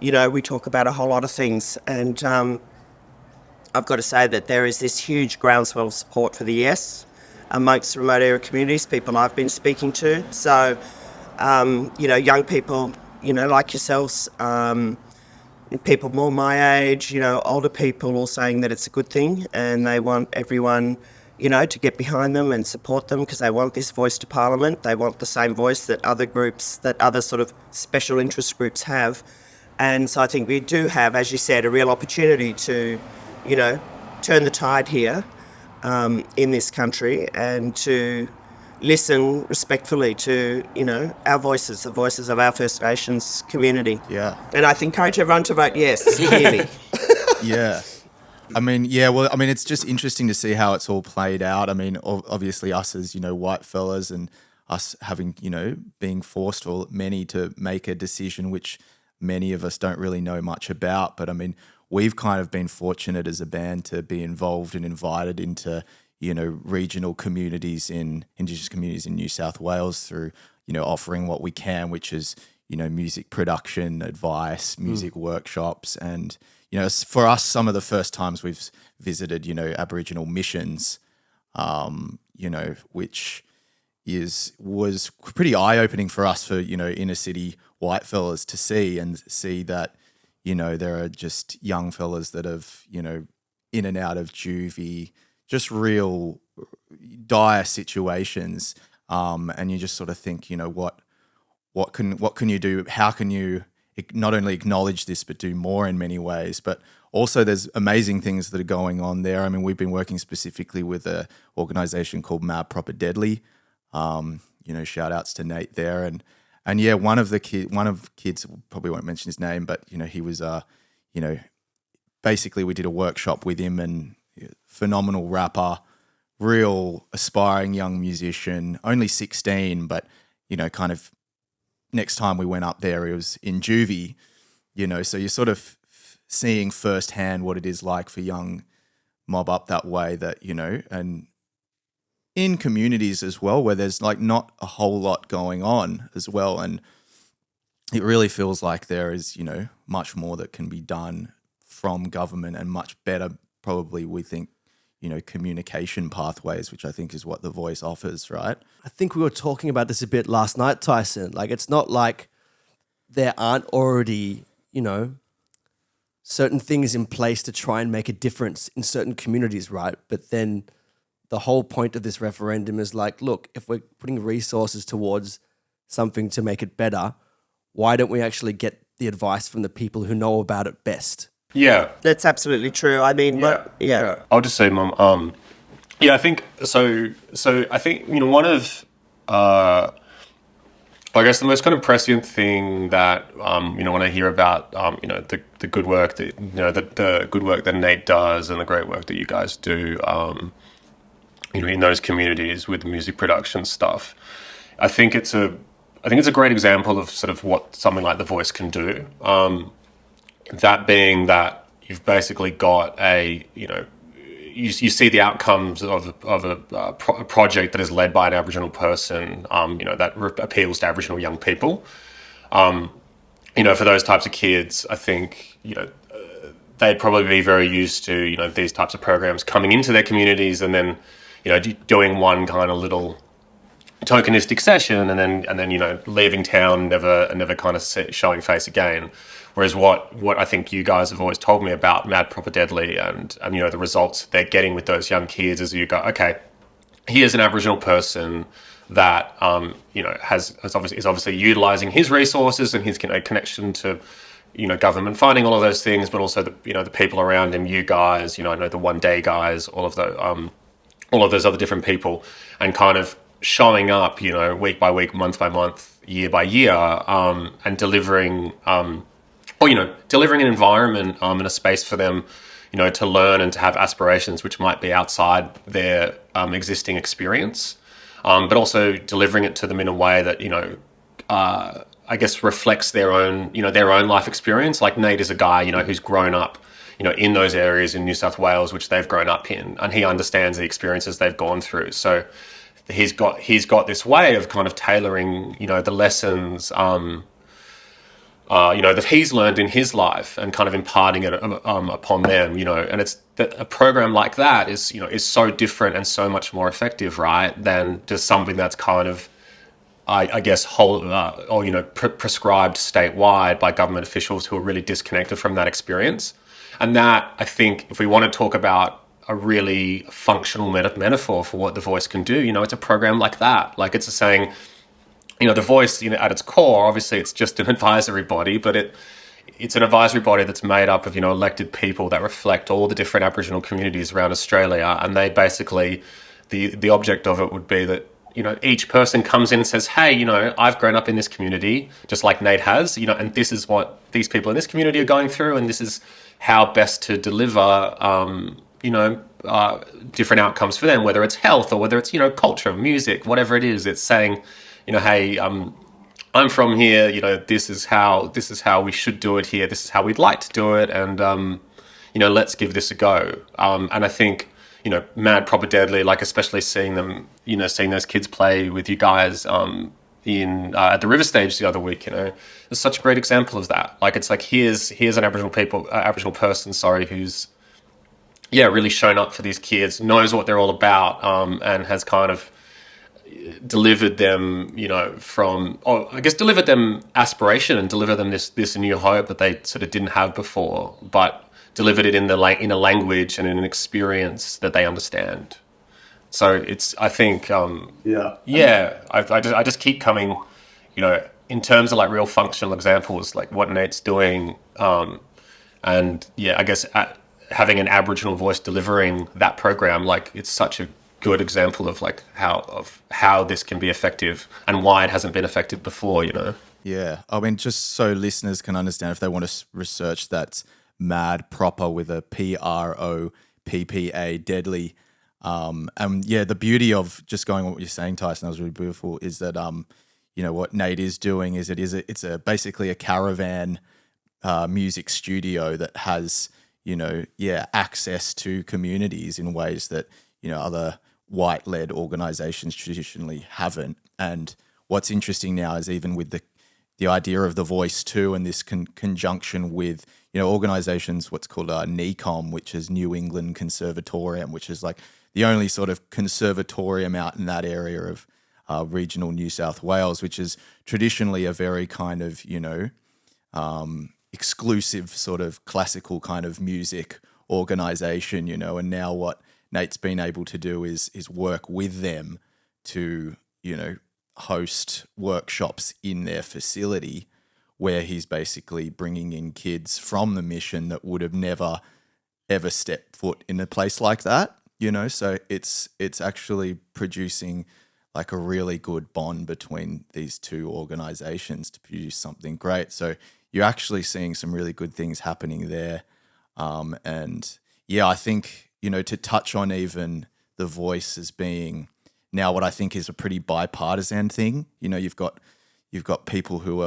Speaker 5: we talk about a whole lot of things, and I've got to say that there is this huge groundswell of support for the yes amongst remote area communities, people I've been speaking to. So, young people, like yourselves, people more my age, older people all saying that it's a good thing and they want everyone, to get behind them and support them because they want this voice to Parliament. They want the same voice that other groups, that other sort of special interest groups have. And so I think we do have, as you said, a real opportunity to turn the tide here in this country and to listen respectfully to, our voices, the voices of our First Nations community.
Speaker 2: Yeah.
Speaker 5: And I encourage everyone to vote yes, clearly.
Speaker 2: Yeah. It's just interesting to see how it's all played out. I mean, obviously us as, white fellas and us having, being forced for many to make a decision which many of us don't really know much about. But I mean, we've kind of been fortunate as a band to be involved and invited into, regional communities Indigenous communities in New South Wales through, offering what we can, which is, music production, advice, music workshops. And, for us, some of the first times we've visited, Aboriginal missions, which was pretty eye-opening for us for, inner city white fellas to see that, there are just young fellas that have, in and out of juvie, just real dire situations. And you just sort of think, what can you do? How can you not only acknowledge this, but do more in many ways? But also there's amazing things that are going on there. I mean, we've been working specifically with an organisation called Mad Proper Deadly, Shout outs to Nate there. And yeah, one of kids, probably won't mention his name, but, he was, basically we did a workshop with him, and phenomenal rapper, real aspiring young musician, only 16, but, kind of next time we went up there, he was in juvie, so you're sort of seeing firsthand what it is like for young mob up that way, that, and in communities as well, where there's like not a whole lot going on as well. And it really feels like there is, much more that can be done from government, and much better, probably, we think, communication pathways, which I think is what The Voice offers, right?
Speaker 3: I think we were talking about this a bit last night, Tyson. Like, it's not like there aren't already, certain things in place to try and make a difference in certain communities, right? But then the whole point of this referendum is like, look, if we're putting resources towards something to make it better, why don't we actually get the advice from the people who know about it best?
Speaker 4: Yeah.
Speaker 5: That's absolutely true. I mean, yeah.
Speaker 4: I'll just say, Mum. I think so. I think one of, I guess the most kind of prescient thing that when I hear about the good work that the good work that Nate does, and the great work that you guys do, in those communities with the music production stuff, I think it's a great example of sort of what something like The Voice can do. That being that you've basically got you see the outcomes of a project that is led by an Aboriginal person, that appeals to Aboriginal young people. For those types of kids, I think, they'd probably be very used to, these types of programs coming into their communities, and then, doing one kind of little tokenistic session, and then leaving town, never kind of showing face again. Whereas what I think you guys have always told me about Mad Proper Deadly and the results they're getting with those young kids is you go, okay, here's an Aboriginal person that is obviously utilising his resources and his connection to government funding, all of those things, but also the people around him, you guys, I know the One Day guys, all of those other different people, and kind of showing up, week by week, month by month, year by year, and delivering delivering an environment and a space for them, to learn and to have aspirations which might be outside their existing experience, but also delivering it to them in a way that, I guess reflects their own life experience. Like Nate is a guy, who's grown up, in those areas in New South Wales, which they've grown up in, and he understands the experiences they've gone through. So he's got this way of kind of tailoring, the lessons, that he's learned in his life, and kind of imparting it upon them, and it's that a program like that is so different and so much more effective, right, than just something that's kind of, I guess, prescribed statewide by government officials who are really disconnected from that experience. And that, I think, if we want to talk about a really functional metaphor for what The Voice can do, it's a program like that. Like, it's a saying, The Voice, at its core, obviously it's just an advisory body, but it's an advisory body that's made up of, elected people that reflect all the different Aboriginal communities around Australia. And they basically, the object of it would be that, each person comes in and says, hey, I've grown up in this community, just like Nate has, and this is what these people in this community are going through, and this is how best to deliver, different outcomes for them, whether it's health or whether it's, culture, music, whatever it is. It's saying, hey, I'm from here, this is how we should do it here. This is how we'd like to do it. And, let's give this a go. And I think, Mad Proper Deadly, like, especially seeing them, seeing those kids play with you guys, at the River Stage the other week, is such a great example of that. Like, it's like, here's an Aboriginal person, who's, really shown up for these kids, knows what they're all about, and has kind of delivered them, delivered them aspiration and delivered them this new hope that they sort of didn't have before, but delivered it in a language and in an experience that they understand. So it's, I think, I just keep coming, in terms of like real functional examples, like what Nate's doing, and I guess having an Aboriginal voice delivering that program, like, it's such a good example of like how this can be effective and why it hasn't been effective before, you know.
Speaker 2: Yeah, I mean, just so listeners can understand, if they want to research, that's mad proper with a PROPPA, deadly. And yeah, the beauty of just going on what you're saying, Tyson, that was really beautiful, is that you know what Nate is doing is it's basically a caravan music studio that has, you know, access to communities in ways that, you know, other white-led organizations traditionally haven't. And what's interesting now is even with the idea of the voice too, and this conjunction with, you know, organizations, what's called NECOM, which is New England Conservatorium, which is like the only sort of conservatorium out in that area of regional New South Wales, which is traditionally a very kind of, you know, exclusive sort of classical kind of music organization, you know. And now what Nate's been able to do is work with them to, you know, host workshops in their facility where he's basically bringing in kids from the mission that would have never ever stepped foot in a place like that, you know. So it's actually producing like a really good bond between these two organizations to produce something great. So you're actually seeing some really good things happening there. And yeah, I think, you know, to touch on even the voice as being now what I think is a pretty bipartisan thing. You know, you've got people who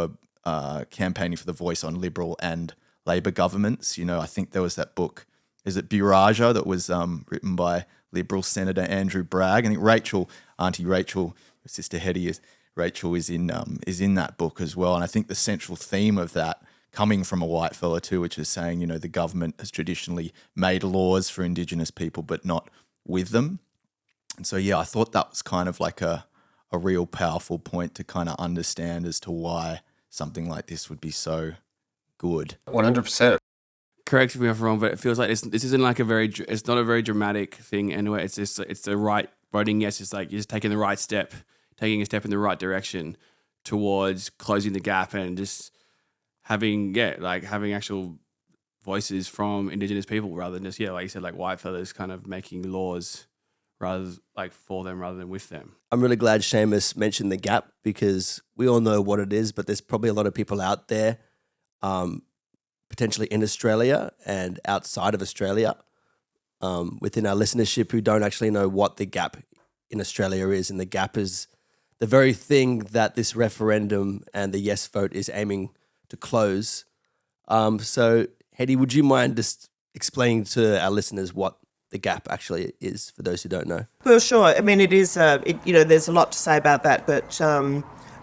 Speaker 2: are campaigning for the voice on Liberal and Labor governments. You know, I think there was that book, is it Buraja, that was written by Liberal Senator Andrew Bragg. I think Auntie Rachel, Sister Hetti, Rachel is in that book as well. And I think the central theme of that, coming from a white fella too, which is saying, you know, the government has traditionally made laws for Indigenous people, but not with them. And so, yeah, I thought that was kind of like a real powerful point to kind of understand as to why something like this would be so good.
Speaker 4: 100%.
Speaker 1: Correct me if I'm wrong, but it feels like this isn't like it's not a very dramatic thing anyway. It's just, it's the right voting yes. It's like you're just taking a step in the right direction towards closing the gap and just having actual voices from Indigenous people rather than just, like you said, like white fellas kind of making laws for them rather than with them.
Speaker 3: I'm really glad Seamus mentioned the gap, because we all know what it is, but there's probably a lot of people out there, potentially in Australia and outside of Australia, within our listenership, who don't actually know what the gap in Australia is. And the gap is the very thing that this referendum and the yes vote is aiming to close. So, Hetti, would you mind just explaining to our listeners what the gap actually is, for those who don't know?
Speaker 5: Well, sure. I mean, it is, there's a lot to say about that, but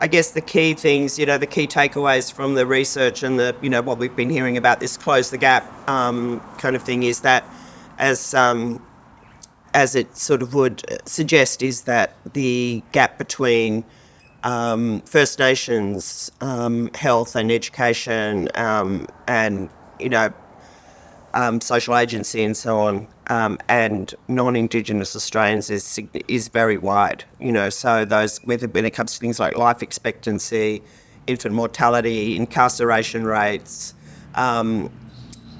Speaker 5: I guess the key things, the key takeaways from the research and what we've been hearing about this close the gap kind of thing is that, as it sort of would suggest, is that the gap between First Nations health and education and, social agency and so on, and non-Indigenous Australians is very wide. So those, when it comes to things like life expectancy, infant mortality, incarceration rates,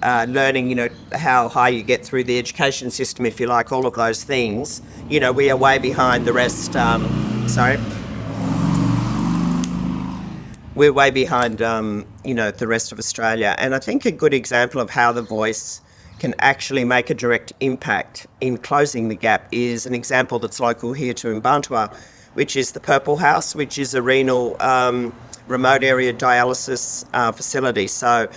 Speaker 5: learning, how high you get through the education system, if you like, all of those things, we are way behind the rest. We're way behind, the rest of Australia. And I think a good example of how the voice can actually make a direct impact in closing the gap is an example that's local here to Mbantua, which is the Purple House, which is a renal remote area dialysis facility. So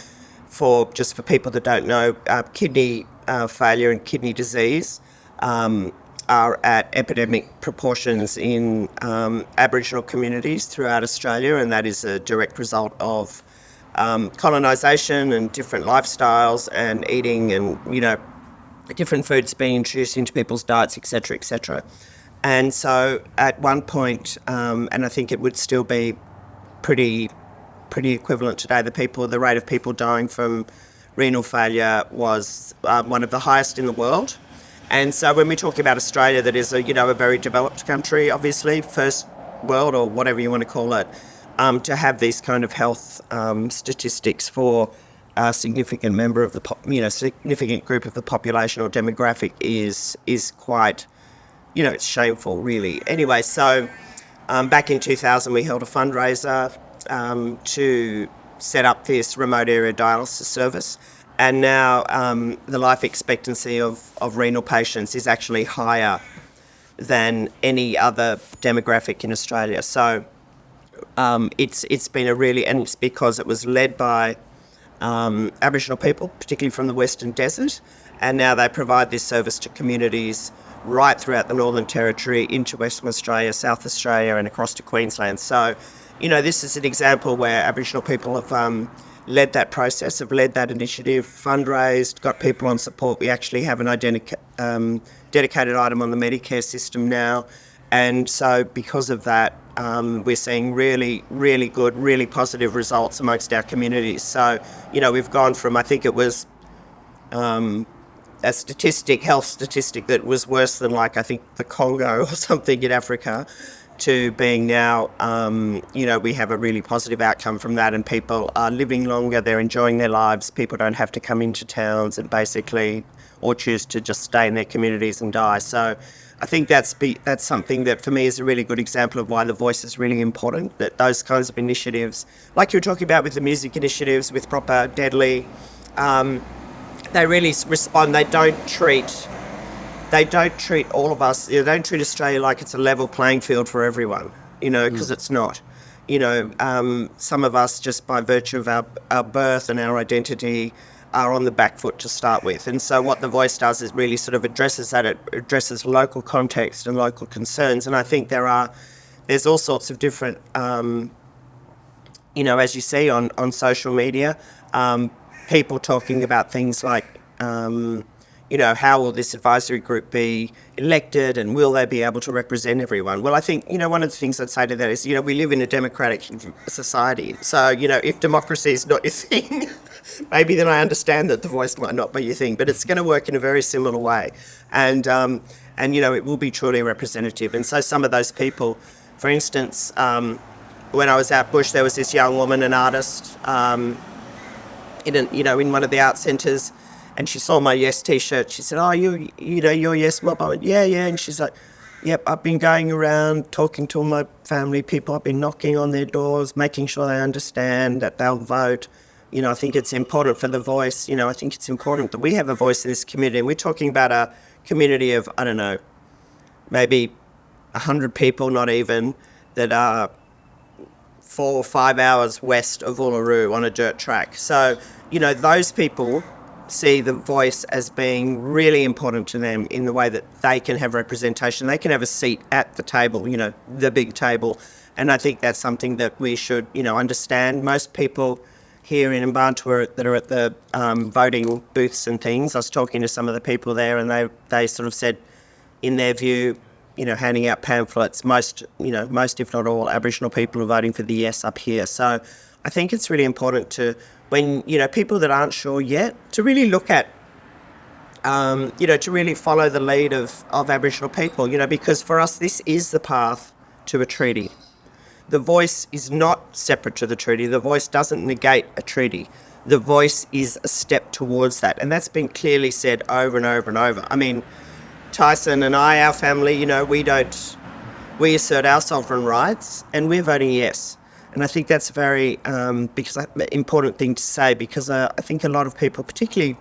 Speaker 5: for people that don't know, kidney failure and kidney disease are at epidemic proportions in Aboriginal communities throughout Australia, and that is a direct result of colonisation and different lifestyles and eating and, different foods being introduced into people's diets, etc., etc. And so at one point, and I think it would still be pretty equivalent today, the rate of people dying from renal failure was one of the highest in the world. And so when we talk about Australia, that is a very developed country, obviously, first world or whatever you want to call it, to have these kind of health statistics for a significant member of the significant group of the population or demographic is quite it's shameful, really. Anyway, so back in 2000, we held a fundraiser to set up this remote area dialysis service. And now the life expectancy of renal patients is actually higher than any other demographic in Australia. So it's been and it's because it was led by Aboriginal people, particularly from the Western Desert, and now they provide this service to communities right throughout the Northern Territory, into Western Australia, South Australia, and across to Queensland. So, this is an example where Aboriginal people have led that process, have led that initiative, fundraised, got people on support. We actually have an dedicated item on the Medicare system now. And so because of that, we're seeing really, really good, really positive results amongst our communities. So, we've gone from, I think it was a health statistic that was worse than I think the Congo or something in Africa, to being now, we have a really positive outcome from that, and people are living longer, they're enjoying their lives, people don't have to come into towns and basically, or choose to just stay in their communities and die. So I think that's something that for me is a really good example of why the voice is really important, that those kinds of initiatives, like you were talking about with the music initiatives, with Proper, Deadly, they really respond. They don't treat all of us, they don't treat Australia like it's a level playing field for everyone, because it's not. Some of us, just by virtue of our birth and our identity, are on the back foot to start with. And so what the voice does is really sort of addresses that. It addresses local context and local concerns. And I think there's all sorts of different, as you see on social media, people talking about things like, how will this advisory group be elected, and will they be able to represent everyone? Well, I think, one of the things I'd say to that is, we live in a democratic society. So, if democracy is not your thing, maybe then I understand that the voice might not be your thing, but it's going to work in a very similar way. And it will be truly representative. And so some of those people, for instance, when I was out bush, there was this young woman, an artist, in one of the art centres, and she saw my Yes T-shirt. She said, "Oh, you're Yes Mob." I went, "Yeah." And she's like, "Yep, I've been going around talking to all my family people. I've been knocking on their doors, making sure they understand that they'll vote. I think it's important for the voice. I think it's important that we have a voice in this community." And we're talking about a community of, I don't know, maybe 100 people, not even, that are 4 or 5 hours west of Uluru on a dirt track. So, those people see the voice as being really important to them in the way that they can have representation. They can have a seat at the table, the big table. And I think that's something that we should, understand. Most people here in Mbantua that are at the voting booths and things, I was talking to some of the people there, and they sort of said, in their view, handing out pamphlets, most if not all Aboriginal people are voting for the yes up here. So I think it's really important to, when, people that aren't sure yet, to really look at, to really follow the lead of Aboriginal people, because for us, this is the path to a treaty. The voice is not separate to the treaty. The voice doesn't negate a treaty. The voice is a step towards that. And that's been clearly said over and over and over. I mean, Tyson and I, our family, we assert our sovereign rights, and we're voting yes. And I think that's a very important thing to say, because I think a lot of people, particularly,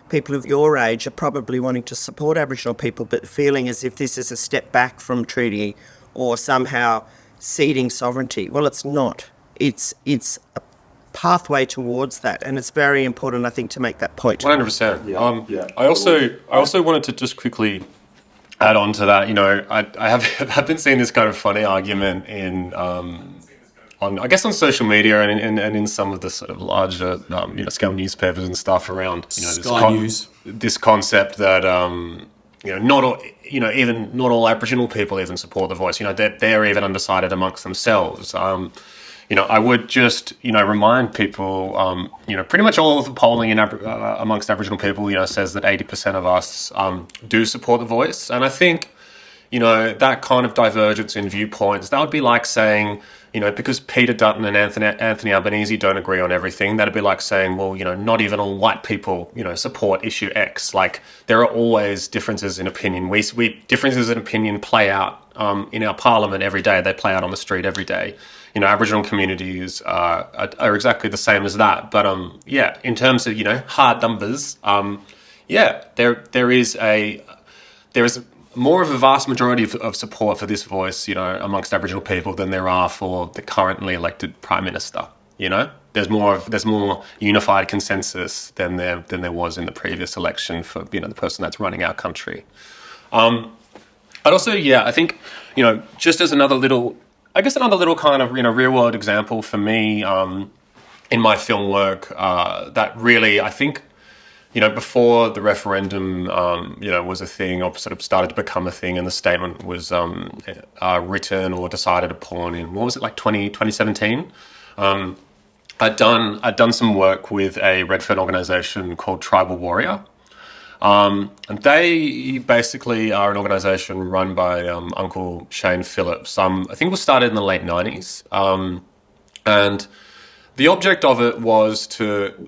Speaker 5: people of your age, are probably wanting to support Aboriginal people, but feeling as if this is a step back from treaty or somehow ceding sovereignty. Well, it's not. It's a pathway towards that, and it's very important, I think, to make that point.
Speaker 4: 100%. I also wanted to just quickly add on to that. I have been seeing this kind of funny argument on social media and in some of the sort of larger scale newspapers and stuff around this concept that not all Aboriginal people even support the voice. They're even undecided amongst themselves. I would just remind people, pretty much all of the polling amongst Aboriginal people says that 80% of us do support the voice, and I think that kind of divergence in viewpoints, that would be like saying, because Peter Dutton and Anthony Albanese don't agree on everything, that'd be like saying, well, not even all white people, support issue X. Like, there are always differences in opinion. We differences in opinion play out in our parliament every day. They play out on the street every day. Aboriginal communities are exactly the same as that. But in terms of hard numbers, there is more of a vast majority of support for this voice, amongst Aboriginal people than there are for the currently elected Prime Minister. There's more unified consensus than there was in the previous election for the person that's running our country. I'd also, I think, just as another little kind of real world example for me in my film work that really, I think, before the referendum, was a thing, or sort of started to become a thing, and the statement was written or decided upon in, 2017? I'd done some work with a Redfern organisation called Tribal Warrior. And they basically are an organisation run by Uncle Shane Phillips. I think it was started in the late 90s. And the object of it was to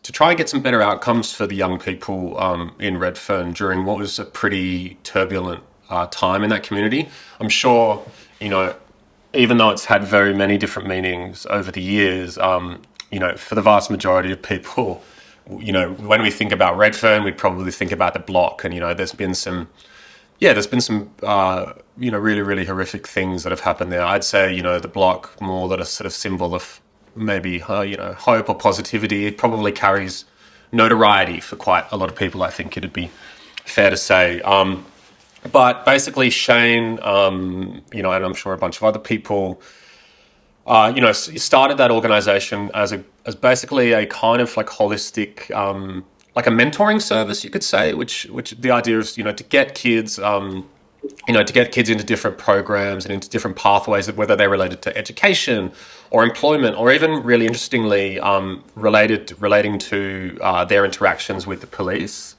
Speaker 4: try and get some better outcomes for the young people in Redfern during what was a pretty turbulent time in that community. I'm sure, even though it's had very many different meanings over the years, for the vast majority of people, when we think about Redfern, we'd probably think about the block. And, there's been some really, really horrific things that have happened there. I'd say, the block, more that a sort of symbol of maybe, hope or positivity. It probably carries notoriety for quite a lot of people, I think it'd be fair to say. But basically Shane, and I'm sure a bunch of other people, started that organisation as basically a kind of like holistic, like a mentoring service, you could say, which the idea is, to get kids, into different programs and into different pathways, whether they're related to education or employment, or even really interestingly, relating to their interactions with the police.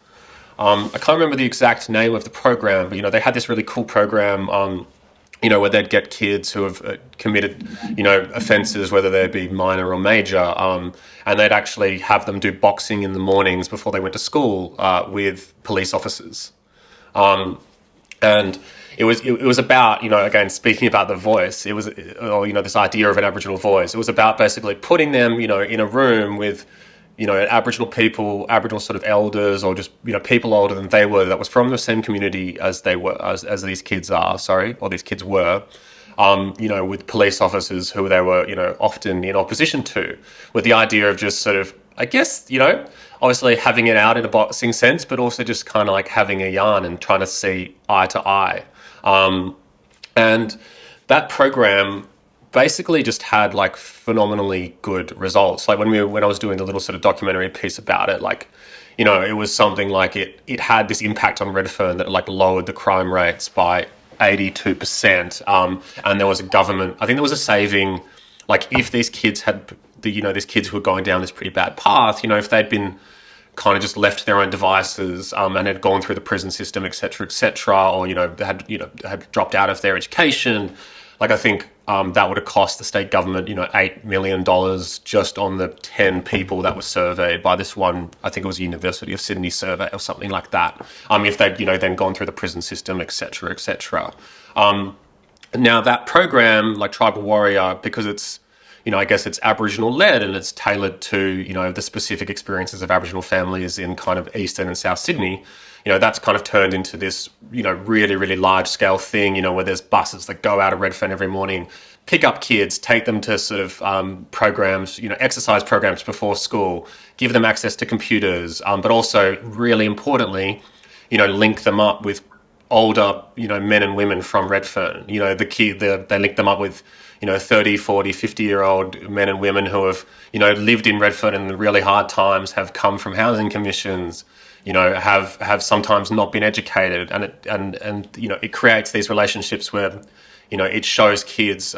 Speaker 4: I can't remember the exact name of the program, but they had this really cool program, where they'd get kids who have committed, offences, whether they be minor or major, and they'd actually have them do boxing in the mornings before they went to school with police officers. And it was about, again, speaking about the voice, it was, this idea of an Aboriginal voice. It was about basically putting them, in a room with, Aboriginal people, Aboriginal sort of elders, or just, people older than they were, that was from the same community as they were, as these kids are, or these kids were, with police officers who they were, often in opposition to, with the idea of just sort of, I guess, obviously having it out in a boxing sense, but also just kind of like having a yarn and trying to see eye to eye. And that program basically just had like phenomenally good results. Like when I was doing the little sort of documentary piece about it, like, it was something like it had this impact on Redfern that like lowered the crime rates by 82%. And there was I think there was a saving, like if these kids had, these kids who were going down this pretty bad path, if they'd been kind of just left to their own devices and had gone through the prison system, et cetera, or, had dropped out of their education, like I think that would have cost the state government, $8 million just on the 10 people that were surveyed by this one, I think it was the University of Sydney survey or something like that. If they'd, then gone through the prison system, et cetera, et cetera. Now that program, like Tribal Warrior, because it's, I guess it's Aboriginal led and it's tailored to, the specific experiences of Aboriginal families in kind of Eastern and South Sydney, that's kind of turned into this, really, really large scale thing, where there's buses that go out of Redfern every morning, pick up kids, take them to sort of programs, exercise programs before school, give them access to computers, but also really importantly, link them up with older, men and women from Redfern. They link them up with, 30, 40, 50-year-old men and women who have, lived in Redfern in the really hard times, have come from housing commissions, have sometimes not been educated, and it creates these relationships where, it shows kids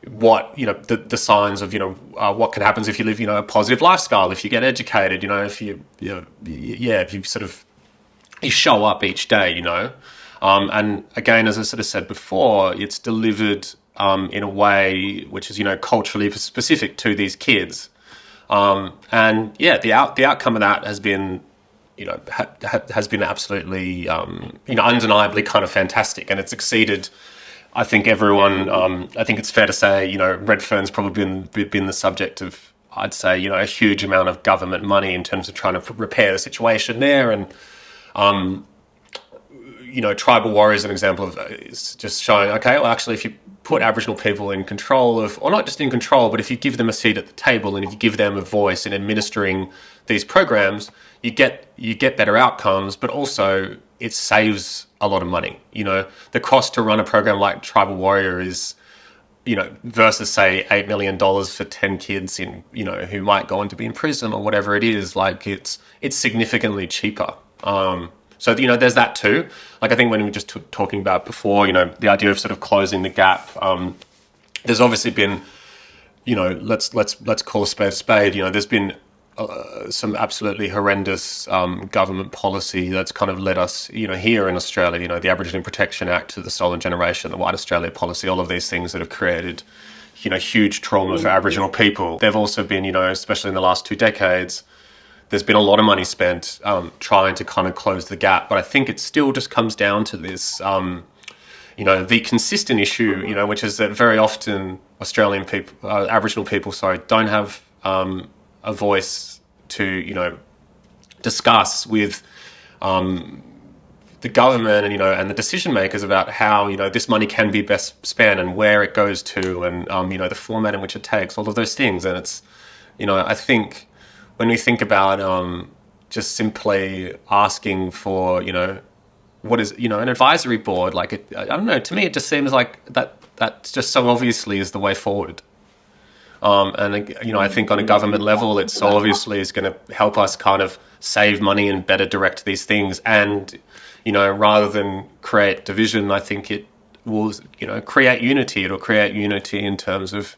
Speaker 4: what, the signs of, what can happen if you live, a positive lifestyle, if you get educated, if you sort of, you show up each day, And again, as I sort of said before, it's delivered in a way which is, culturally specific to these kids. And yeah, the outcome of that has been, has been absolutely, undeniably kind of fantastic, and it's exceeded, I think, everyone. I think it's fair to say, Redfern's probably been the subject of, I'd say, a huge amount of government money in terms of trying to repair the situation there. And Tribal Warrior is an example of is just showing, okay, well, actually, if you put Aboriginal people in control of, or not just in control, but if you give them a seat at the table and if you give them a voice in administering these programs, you get better outcomes, but also it saves a lot of money. The cost to run a program like Tribal Warrior is, versus say $8 million for 10 kids in, who might go on to be in prison or whatever it is, like it's significantly cheaper. So, there's that too. Like, I think when we were just talking about before, the idea of sort of closing the gap, there's obviously been, let's call a spade. There's been some absolutely horrendous government policy that's kind of led us, here in Australia, the Aboriginal Protection Act, the Stolen Generation, the White Australia policy, all of these things that have created, huge trauma for Aboriginal people. They've also been, especially in the last 2 decades, there's been a lot of money spent trying to kind of close the gap. But I think it still just comes down to this, the consistent issue, which is that very often Australian people, Aboriginal people, don't have a voice to, discuss with the government and, and the decision makers about how, this money can be best spent and where it goes to and, the format in which it takes, all of those things. And it's, I think when we think about just simply asking for, what is, an advisory board, like, I don't know, to me it just seems like that just so obviously is the way forward. And, I think on a government level, it so obviously is going to help us kind of save money and better direct these things. And, rather than create division, I think it will, create unity. It'll create unity in terms of,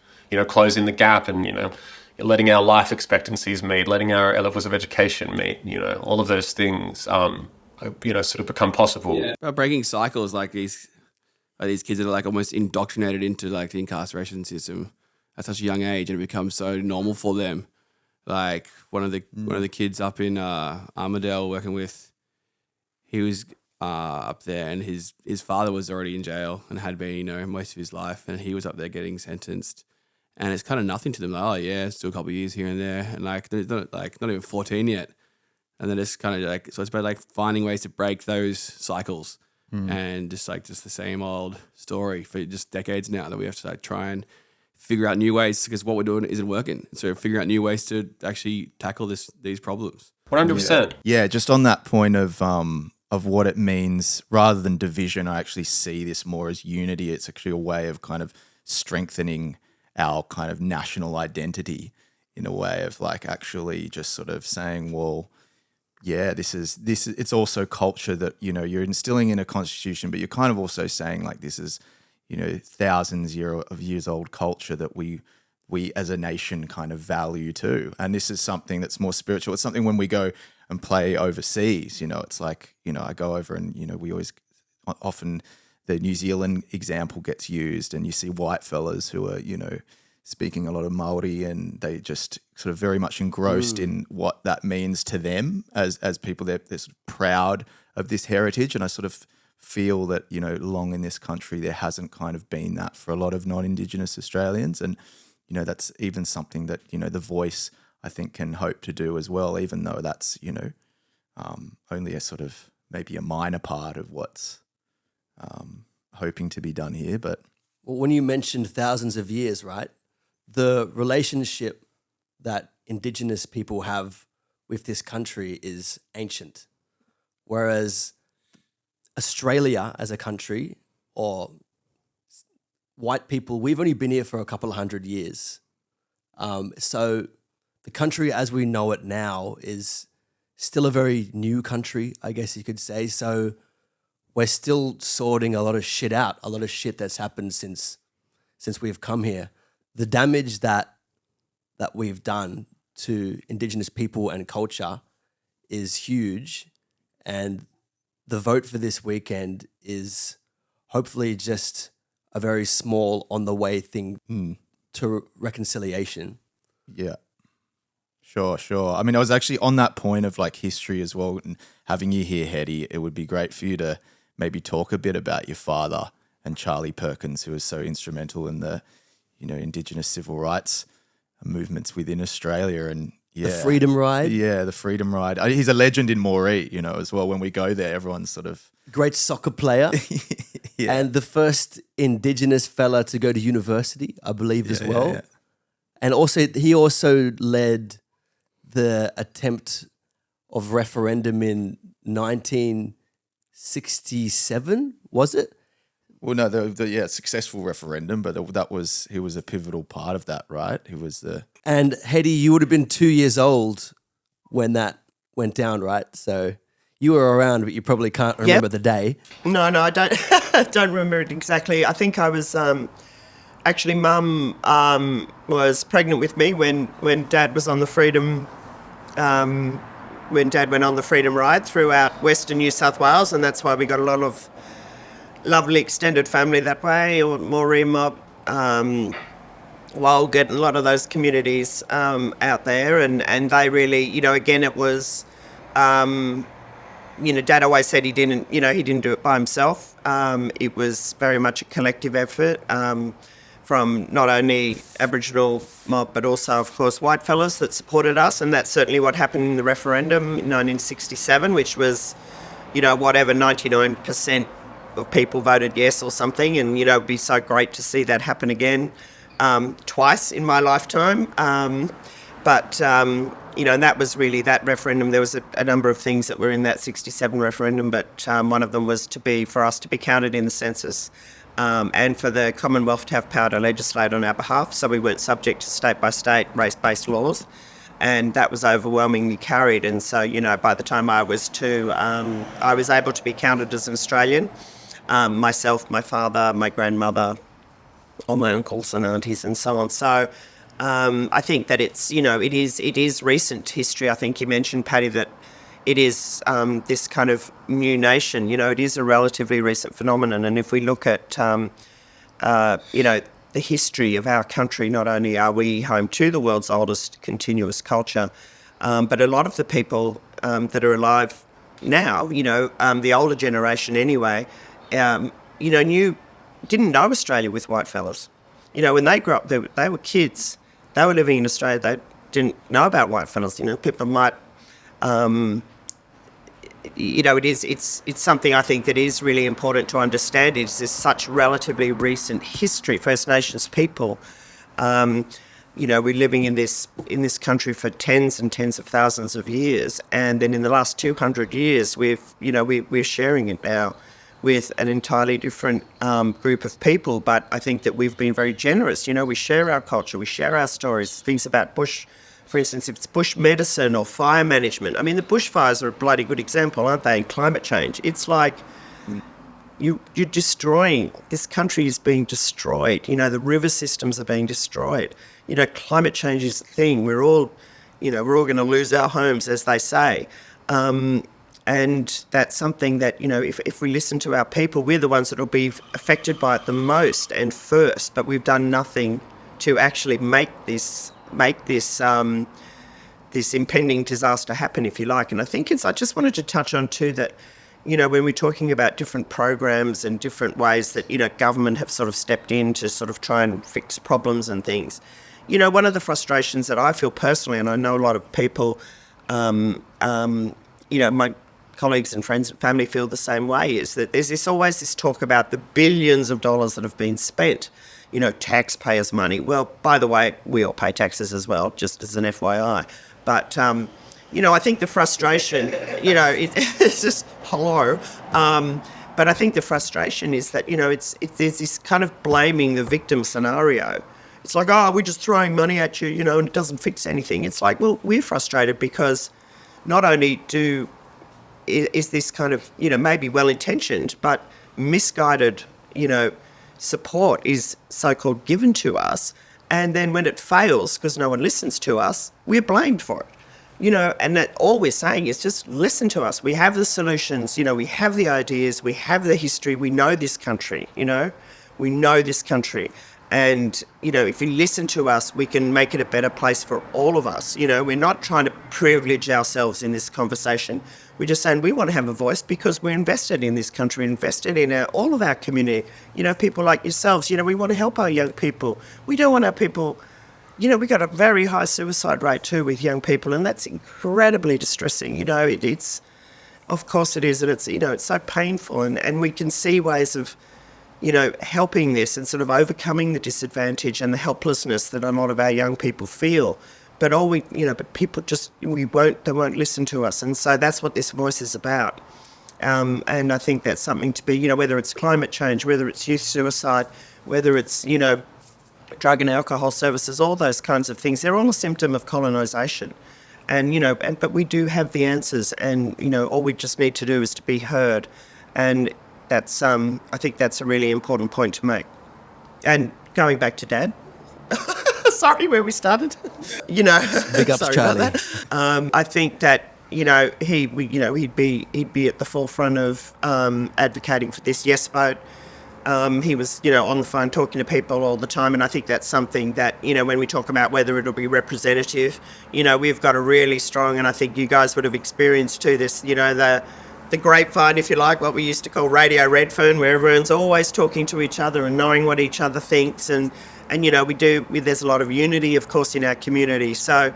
Speaker 4: closing the gap and, letting our life expectancies meet, letting our levels of education meet, all of those things, sort of become possible.
Speaker 1: Yeah. Breaking cycles like these kids that are like almost indoctrinated into like the incarceration system at such a young age, and it becomes so normal for them. Like one of the kids up in Armadale working with, he was up there, and his father was already in jail and had been, most of his life, and he was up there getting sentenced. And it's kind of nothing to them. Like, oh yeah, still a couple of years here and there, and like they're not even 14 yet, and then it's kind of like, so it's about like finding ways to break those cycles, and just the same old story for just decades now that we have to like try and figure out new ways because what we're doing isn't working. So figure out new ways to actually tackle these problems.
Speaker 4: 100%.
Speaker 2: Yeah, just on that point of what it means, rather than division, I actually see this more as unity. It's actually a way of kind of strengthening our kind of national identity in a way of like actually just sort of saying, well, yeah, this is it's also culture that, you're instilling in a constitution, but you're kind of also saying like this is, thousands of years old culture that we as a nation kind of value too. And this is something that's more spiritual. It's something when we go and play overseas, it's like, I go over and, we always often the New Zealand example gets used, and you see white fellas who are, speaking a lot of Maori, and they just sort of very much engrossed in what that means to them as people. They're sort of proud of this heritage, and I sort of feel that, long in this country, there hasn't kind of been that for a lot of non-Indigenous Australians. And, that's even something that, The Voice, I think, can hope to do as well, even though that's, only a sort of maybe a minor part of what's hoping to be done here. But
Speaker 3: well, when you mentioned thousands of years, right, the relationship that Indigenous people have with this country is ancient, whereas Australia as a country, or white people, we've only been here for a couple of 100 years. So the country as we know it now is still a very new country, I guess you could say. So we're still sorting a lot of shit out, a lot of shit that's happened since we've come here. The damage that we've done to Indigenous people and culture is huge. And the vote for this weekend is hopefully just a very small on the way thing to reconciliation.
Speaker 2: Yeah. Sure. I mean, I was actually on that point of like history as well, and having you here, Hetti, it would be great for you to maybe talk a bit about your father and Charlie Perkins, who was so instrumental in the, Indigenous civil rights movements within Australia. And
Speaker 3: The Freedom Ride.
Speaker 2: Yeah, the Freedom Ride. He's a legend in Moree, as well. When we go there, everyone's sort of...
Speaker 3: Great soccer player.
Speaker 2: Yeah.
Speaker 3: And the first Indigenous fella to go to university, I believe, as well.
Speaker 2: Yeah.
Speaker 3: And also, he also led the attempt of referendum in 1967, was it?
Speaker 2: Well, no, the successful referendum, but he was a pivotal part of that, right? He was the...
Speaker 3: And Hetti, you would have been 2 years old when that went down, right? So you were around, but you probably can't remember the day.
Speaker 5: No, I don't. Don't remember it exactly. I think I was actually. Mum was pregnant with me when Dad was on the Freedom. When Dad went on the Freedom Ride throughout Western New South Wales, and that's why we got a lot of lovely extended family that way, or Moree mob. Walgett, a lot of those communities out there, and they really, again, it was, Dad always said he didn't do it by himself. It was very much a collective effort from not only Aboriginal mob, but also, of course, white fellas that supported us, and that's certainly what happened in the referendum in 1967, which was, 99% of people voted yes or something, and, it'd be so great to see that happen again. Twice in my lifetime. And that was really that referendum. There was a number of things that were in that 67 referendum, but one of them was for us to be counted in the census and for the Commonwealth to have power to legislate on our behalf, so we weren't subject to state-by-state race-based laws. And that was overwhelmingly carried. And so, by the time I was 2, I was able to be counted as an Australian. Myself, my father, my grandmother, all my uncles and aunties and so on. So I think that it's, it is recent history. I think you mentioned, Paddy, that it is this kind of new nation. It is a relatively recent phenomenon. And if we look at, the history of our country, not only are we home to the world's oldest continuous culture, but a lot of the people that are alive now, the older generation anyway, didn't know Australia with white fellas. When they grew up, they were kids. They were living in Australia. They didn't know about white fellas. People might, it's something I think that is really important to understand. It's this such relatively recent history. First Nations people, we're living in this country for tens and tens of thousands of years, and then in the last 200 years, we're sharing it now with an entirely different group of people. But I think that we've been very generous. We share our culture, we share our stories, things about bush, for instance, if it's bush medicine or fire management. I mean, the bushfires are a bloody good example, aren't they, in climate change? It's like you're destroying, this country is being destroyed. The river systems are being destroyed. Climate change is a thing. We're all going to lose our homes, as they say. And that's something that, if we listen to our people, we're the ones that will be affected by it the most and first. But we've done nothing to actually make this impending disaster happen, if you like. And I think I just wanted to touch on too that, when we're talking about different programs and different ways that, government have sort of stepped in to sort of try and fix problems and things. One of the frustrations that I feel personally, and I know a lot of people, my colleagues and friends and family feel the same way, is that there's always this talk about the billions of dollars that have been spent, taxpayers' money. Well, by the way, we all pay taxes as well, just as an FYI. But, I think the frustration, it's just, hello. But I think the frustration is that, there's this kind of blaming the victim scenario. It's like, we're just throwing money at you, and it doesn't fix anything. It's like, well, we're frustrated because not only is this kind of, maybe well-intentioned, but misguided, support is so-called given to us. And then when it fails, because no one listens to us, we're blamed for it. and that all we're saying is just listen to us. We have the solutions, we have the ideas, we have the history, we know this country, we know this country. And, if you listen to us, we can make it a better place for all of us. We're not trying to privilege ourselves in this conversation. We're just saying we want to have a voice because we're invested in this country, invested in all of our community. People like yourselves, we want to help our young people. We don't want our people, we've got a very high suicide rate too with young people, and that's incredibly distressing. It's, of course it is, and it's, it's so painful, and we can see ways of, helping this and sort of overcoming the disadvantage and the helplessness that a lot of our young people feel. But but people they won't listen to us. And so that's what this voice is about. And I think that's something to be, whether it's climate change, whether it's youth suicide, whether it's, drug and alcohol services, all those kinds of things, they're all a symptom of colonisation. And, but we do have the answers, and, all we just need to do is to be heard. And that's, I think that's a really important point to make. And going back to Dad, sorry, where we started,
Speaker 3: Big ups,
Speaker 5: sorry
Speaker 3: Charlie.
Speaker 5: about that. I think that, he'd be at the forefront of advocating for this yes vote. He was, on the phone talking to people all the time, and I think that's something that, when we talk about whether it'll be representative, we've got a really strong, and I think you guys would have experienced too, this, the grapevine, if you like, what we used to call Radio Redfern, where everyone's always talking to each other and knowing what each other thinks, and there's a lot of unity, of course, in our community. So,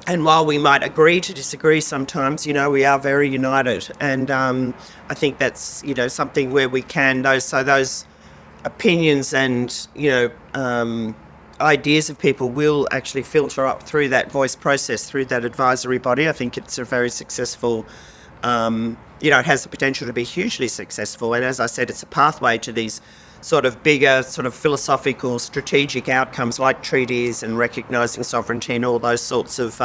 Speaker 5: and while we might agree to disagree sometimes, we are very united. And I think that's, something where we can, those opinions and, ideas of people will actually filter up through that voice process, through that advisory body. I think it's a very successful, it has the potential to be hugely successful. And as I said, it's a pathway to these sort of bigger, sort of philosophical, strategic outcomes like treaties and recognising sovereignty and all those sorts of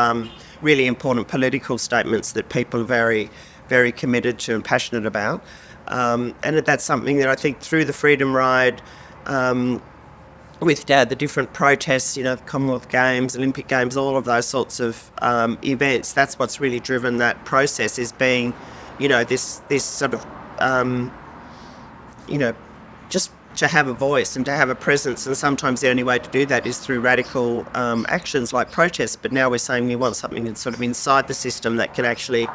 Speaker 5: really important political statements that people are very, very committed to and passionate about. And that's something that I think through the Freedom Ride, with Dad, the different protests, Commonwealth Games, Olympic Games, all of those sorts of events, that's what's really driven that process, is being, this sort of, just to have a voice and to have a presence. And sometimes the only way to do that is through radical actions like protests. But now we're saying we want something that's sort of inside the system that can actually,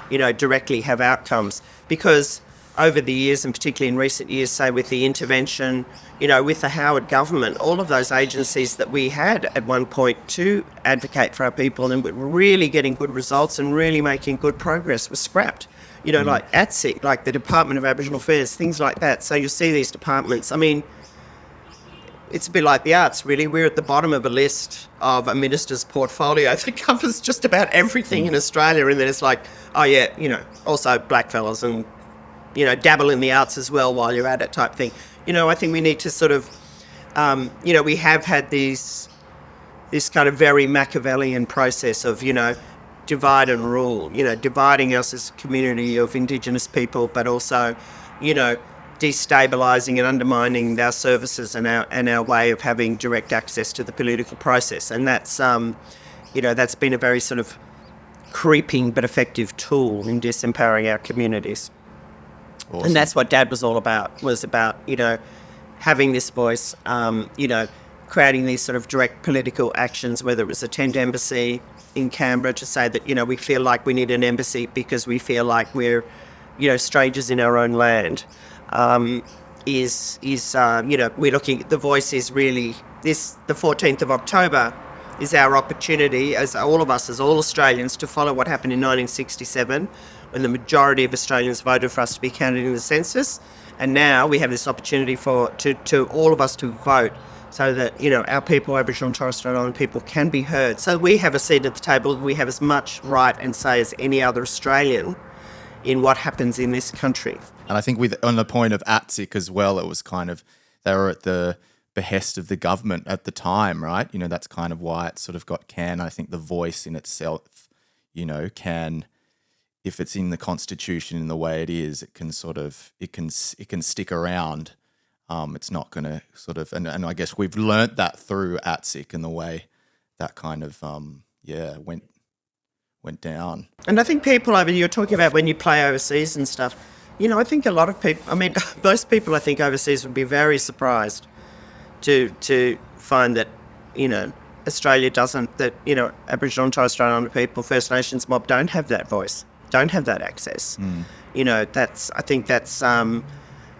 Speaker 5: directly have outcomes. Because over the years, and particularly in recent years, say with the intervention, with the Howard government, all of those agencies that we had at one point to advocate for our people and were really getting good results and really making good progress were scrapped. Like ATSIC, like the Department of Aboriginal Affairs, things like that. So you'll see these departments. I mean, it's a bit like the arts, really. We're at the bottom of a list of a minister's portfolio that covers just about everything in Australia. And then it's like, oh yeah, also blackfellas and, dabble in the arts as well while you're at it type thing. I think we need to sort of, we have had this kind of very Machiavellian process of, divide and rule, dividing us as a community of Indigenous people, but also, destabilising and undermining our services and our way of having direct access to the political process. And that's, that's been a very sort of creeping but effective tool in disempowering our communities. Awesome. And that's what Dad was all about, having this voice, creating these sort of direct political actions, whether it was attend embassy in Canberra to say that, we feel like we need an embassy because we feel like we're, strangers in our own land. We're looking, the voice is really, the 14th of October is our opportunity as all of us, as all Australians, to follow what happened in 1967 when the majority of Australians voted for us to be counted in the census. And now we have this opportunity to all of us to vote so that, our people, Aboriginal and Torres Strait Islander people, can be heard. So we have a seat at the table. We have as much right and say as any other Australian in what happens in this country.
Speaker 2: And I think on the point of ATSIC as well, it was kind of, they were at the behest of the government at the time, right? That's kind of why it sort of got canned. I think the voice in itself, can, if it's in the Constitution in the way it is, it can sort of, it can stick around. It's not going to sort of, and I guess we've learnt that through ATSIC and the way that kind of, went down.
Speaker 5: And I think people you're talking about when you play overseas and stuff, I think a lot of people, most people I think overseas would be very surprised to find that, Australia doesn't, that, Aboriginal and Torres Strait Islander people, First Nations mob don't have that voice, don't have that access. I think that's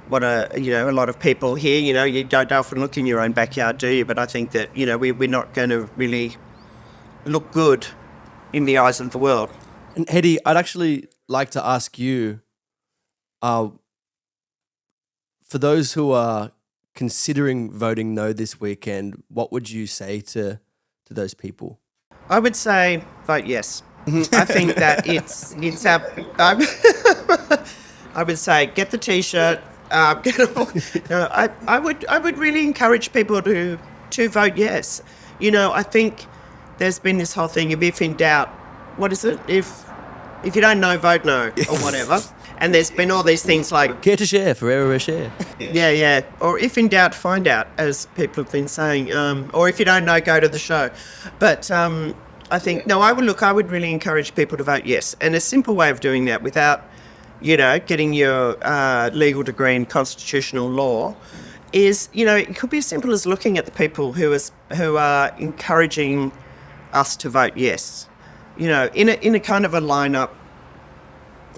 Speaker 5: what a lot of people here, you don't often look in your own backyard, do you? But I think that, we're not going to really look good in the eyes of the world.
Speaker 3: And Hetti, I'd actually like to ask you, for those who are considering voting no this weekend, what would you say to those people?
Speaker 5: I would say vote yes. I think that it's our. I would say get the T-shirt. I would really encourage people to vote yes. I think there's been this whole thing of if in doubt, what is it? If you don't know, vote no or whatever. And there's been all these things like
Speaker 3: Care to share, forever a share.
Speaker 5: Yeah. Or if in doubt, find out, as people have been saying. Or if you don't know, go to the show. But I think, I would really encourage people to vote yes. And a simple way of doing that without, getting your legal degree in constitutional law is, it could be as simple as looking at the people who are encouraging us to vote yes. In a kind of a lineup.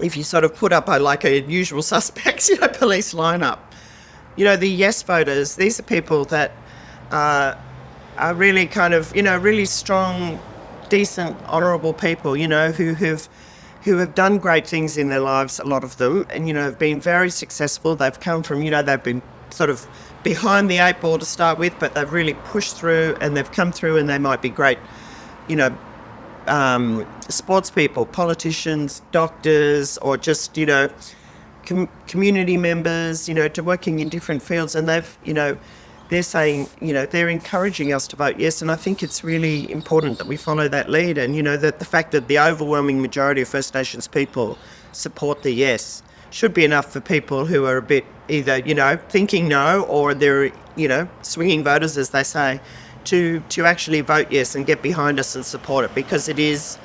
Speaker 5: If you sort of put up a usual suspects, police lineup, the yes voters, these are people that are really kind of, really strong, decent, honourable people, who have done great things in their lives, a lot of them, and, have been very successful. They've come from, they've been sort of behind the 8 ball to start with, but they've really pushed through and they've come through and they might be great, sports people, politicians, doctors, or just, community members, to working in different fields. And they've, they're saying, they're encouraging us to vote yes. And I think it's really important that we follow that lead. And, that the fact that the overwhelming majority of First Nations people support the yes should be enough for people who are a bit either, thinking no, or they're, swinging voters, as they say, to actually vote yes and get behind us and support it, because it is,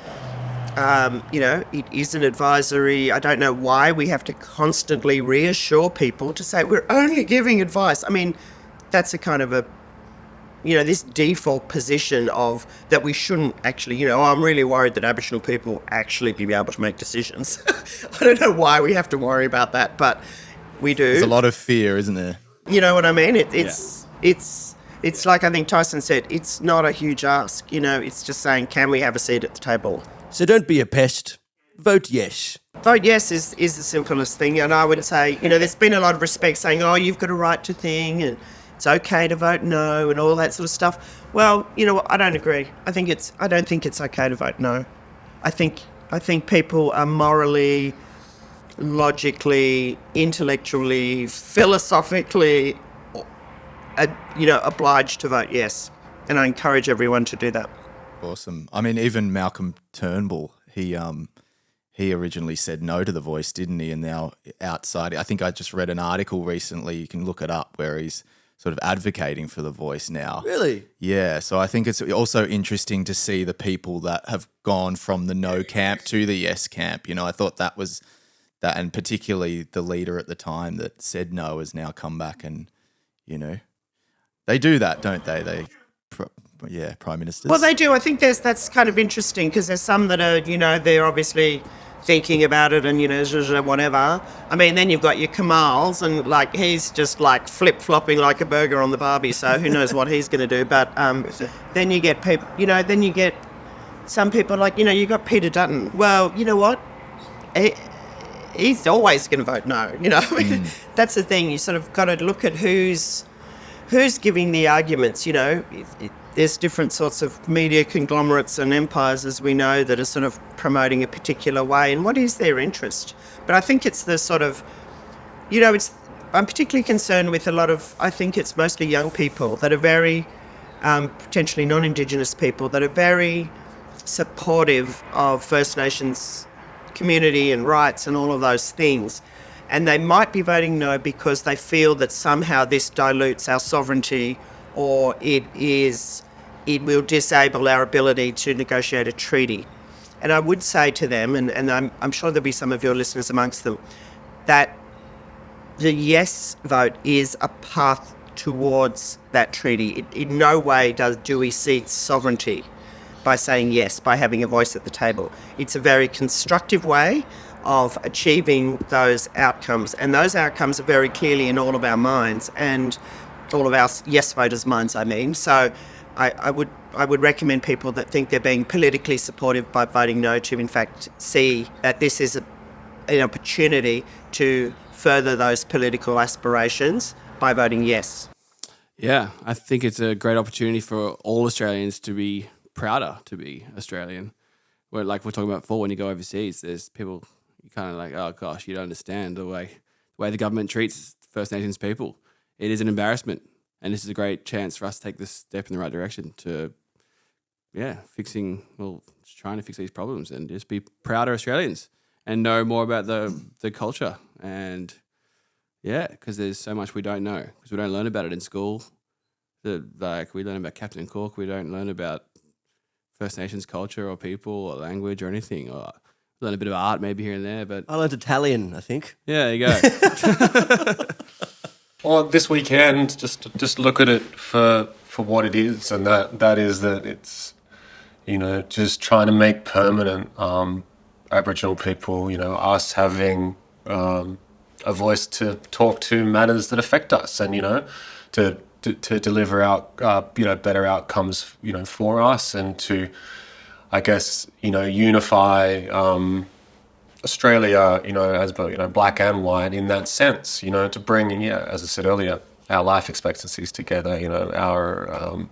Speaker 5: it is an advisory. I don't know why we have to constantly reassure people to say we're only giving advice. That's a kind of a, this default position of that we shouldn't actually, I'm really worried that Aboriginal people actually be able to make decisions. I don't know why we have to worry about that, but we do.
Speaker 2: There's a lot of fear, isn't there?
Speaker 5: You know what I mean? It's like I think Tyson said, it's not a huge ask. It's just saying, can we have a seat at the table?
Speaker 3: So don't be a pest. Vote yes.
Speaker 5: Vote yes is the simplest thing. And I would say, there's been a lot of respect saying, oh, you've got a right to thing and it's okay to vote no and all that sort of stuff. Well, I don't agree. I don't think it's okay to vote no. I think people are morally, logically, intellectually, philosophically obliged to vote yes. And I encourage everyone to do that.
Speaker 2: Awesome. Even Malcolm Turnbull, he originally said no to the voice, didn't he? And now outside, I think I just read an article recently, you can look it up, where he's sort of advocating for the voice now.
Speaker 3: Really?
Speaker 2: Yeah. So I think it's also interesting to see the people that have gone from the no camp to the yes camp. I thought that was that, and particularly the leader at the time that said no has now come back and, they do that, don't they? Prime ministers.
Speaker 5: Well, they do. I think that's kind of interesting because there's some that are, they're obviously thinking about it and, whatever. Then you've got your Kamals and he's just flip-flopping like a burger on the barbie. So who knows what he's going to do. But then you get people, then you get some people you got Peter Dutton. Well, you know what? He's always going to vote no. That's the thing. You sort of got to look at who's giving the arguments. There's different sorts of media conglomerates and empires, as we know, that are sort of promoting a particular way. And what is their interest? But I think it's the sort of, I'm particularly concerned with I think it's mostly young people that are very, potentially non-Indigenous people, that are very supportive of First Nations community and rights and all of those things. And they might be voting no because they feel that somehow this dilutes our sovereignty, or it will disable our ability to negotiate a treaty. And I would say to them, and I'm sure there'll be some of your listeners amongst them, that the yes vote is a path towards that treaty. In no way do we cede sovereignty by saying yes, by having a voice at the table. It's a very constructive way of achieving those outcomes. And those outcomes are very clearly in all of our minds, and all of our yes voters' minds, I mean. So I would recommend people that think they're being politically supportive by voting no to, in fact, see that this is an opportunity to further those political aspirations by voting yes.
Speaker 1: Yeah, I think it's a great opportunity for all Australians to be prouder to be Australian. Where, like we're talking about before, when you go overseas, there's people you kind of like, oh gosh, you don't understand the way the government treats First Nations people. It is an embarrassment, and this is a great chance for us to take this step in the right direction to, trying to fix these problems and just be prouder Australians and know more about the culture. And because there's so much we don't know because we don't learn about it in school. We learn about Captain Cook, we don't learn about First Nations culture or people or language or anything. Or learn a bit of art maybe here and there, but
Speaker 3: I learned Italian, I think.
Speaker 1: yeah, there you go.
Speaker 4: Or this weekend, just look at it for what it is, and that is that it's, just trying to make permanent Aboriginal people, us having a voice to talk to matters that affect us, and to deliver out better outcomes for us, and to, I guess, unify Australia, as black and white in that sense, to bring, as I said earlier, our life expectancies together, our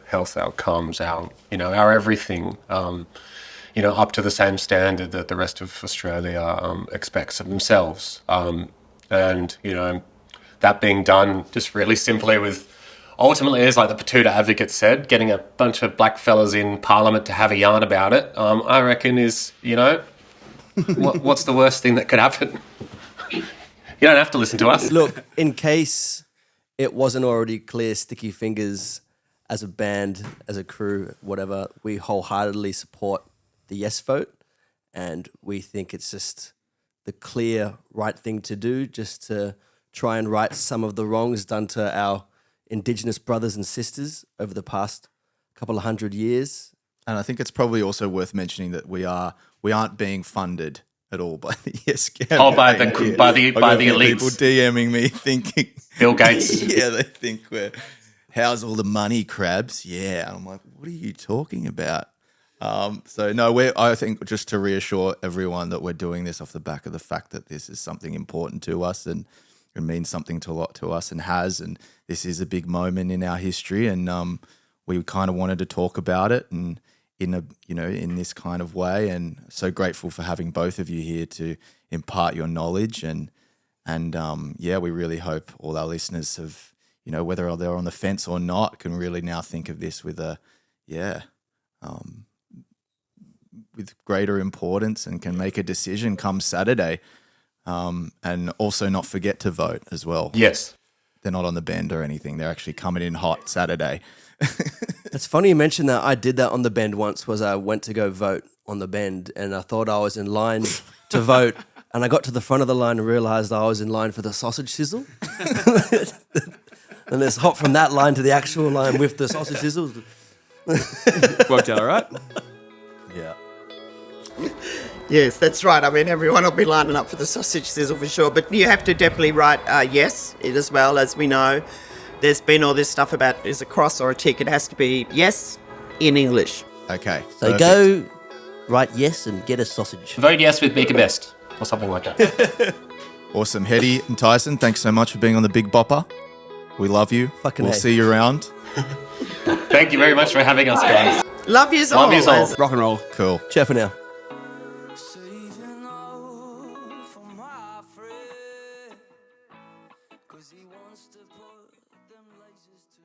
Speaker 4: health outcomes, our everything, up to the same standard that the rest of Australia expects of themselves. And that being done just really simply with, ultimately, as like the Patuta advocate said, getting a bunch of black fellas in Parliament to have a yarn about it, I reckon is, what's the worst thing that could happen? You don't have to listen to us.
Speaker 3: Look, in case it wasn't already clear, Sticky Fingers, as a band, as a crew, whatever, we wholeheartedly support the yes vote, and we think it's just the clear right thing to do, just to try and right some of the wrongs done to our Indigenous brothers and sisters over the past couple of 100 years.
Speaker 2: And I think it's probably also worth mentioning that we aren't being funded at all by the Yes campaign.
Speaker 4: Oh, by the elites.
Speaker 2: People DMing me thinking
Speaker 4: Bill Gates.
Speaker 2: Yeah, they think how's all the money, crabs? Yeah, and I'm like, what are you talking about? So no, I think just to reassure everyone that we're doing this off the back of the fact that this is something important to us and it means something a lot to us and this is a big moment in our history, and we kind of wanted to talk about it and in this kind of way, and so grateful for having both of you here to impart your knowledge and we really hope all our listeners have, whether they're on the fence or not, can really now think of this with with greater importance and can make a decision come Saturday, and also not forget to vote as well.
Speaker 4: Yes.
Speaker 2: They're not on the bend or anything. They're actually coming in hot Saturday.
Speaker 3: It's funny you mentioned that. I did that on the bend once. I went to go vote on the bend, and I thought I was in line to vote, and I got to the front of the line and realised I was in line for the sausage sizzle. And it's hot from that line to the actual line with the sausage sizzle.
Speaker 1: Worked out all right.
Speaker 3: Yeah.
Speaker 5: Yes, that's right. I mean, everyone will be lining up for the sausage sizzle for sure. But you have to definitely write yes as well. As we know, there's been all this stuff about is a cross or a tick. It has to be yes in English.
Speaker 2: Okay.
Speaker 3: So
Speaker 2: perfect.
Speaker 3: go write yes and get a sausage.
Speaker 4: Vote yes with Make a Best or something like that.
Speaker 2: Awesome. Hetty and Tyson, thanks so much for being on the Big Bopper. We love you.
Speaker 3: Fucking
Speaker 2: we'll
Speaker 3: A.
Speaker 2: see you around.
Speaker 4: Thank you very much for having us, guys.
Speaker 5: Love yous all.
Speaker 4: Love yous all.
Speaker 1: Rock and roll.
Speaker 2: Cool.
Speaker 3: Ciao for now.
Speaker 6: Saving all for my friend, 'cause he wants to put them lasers to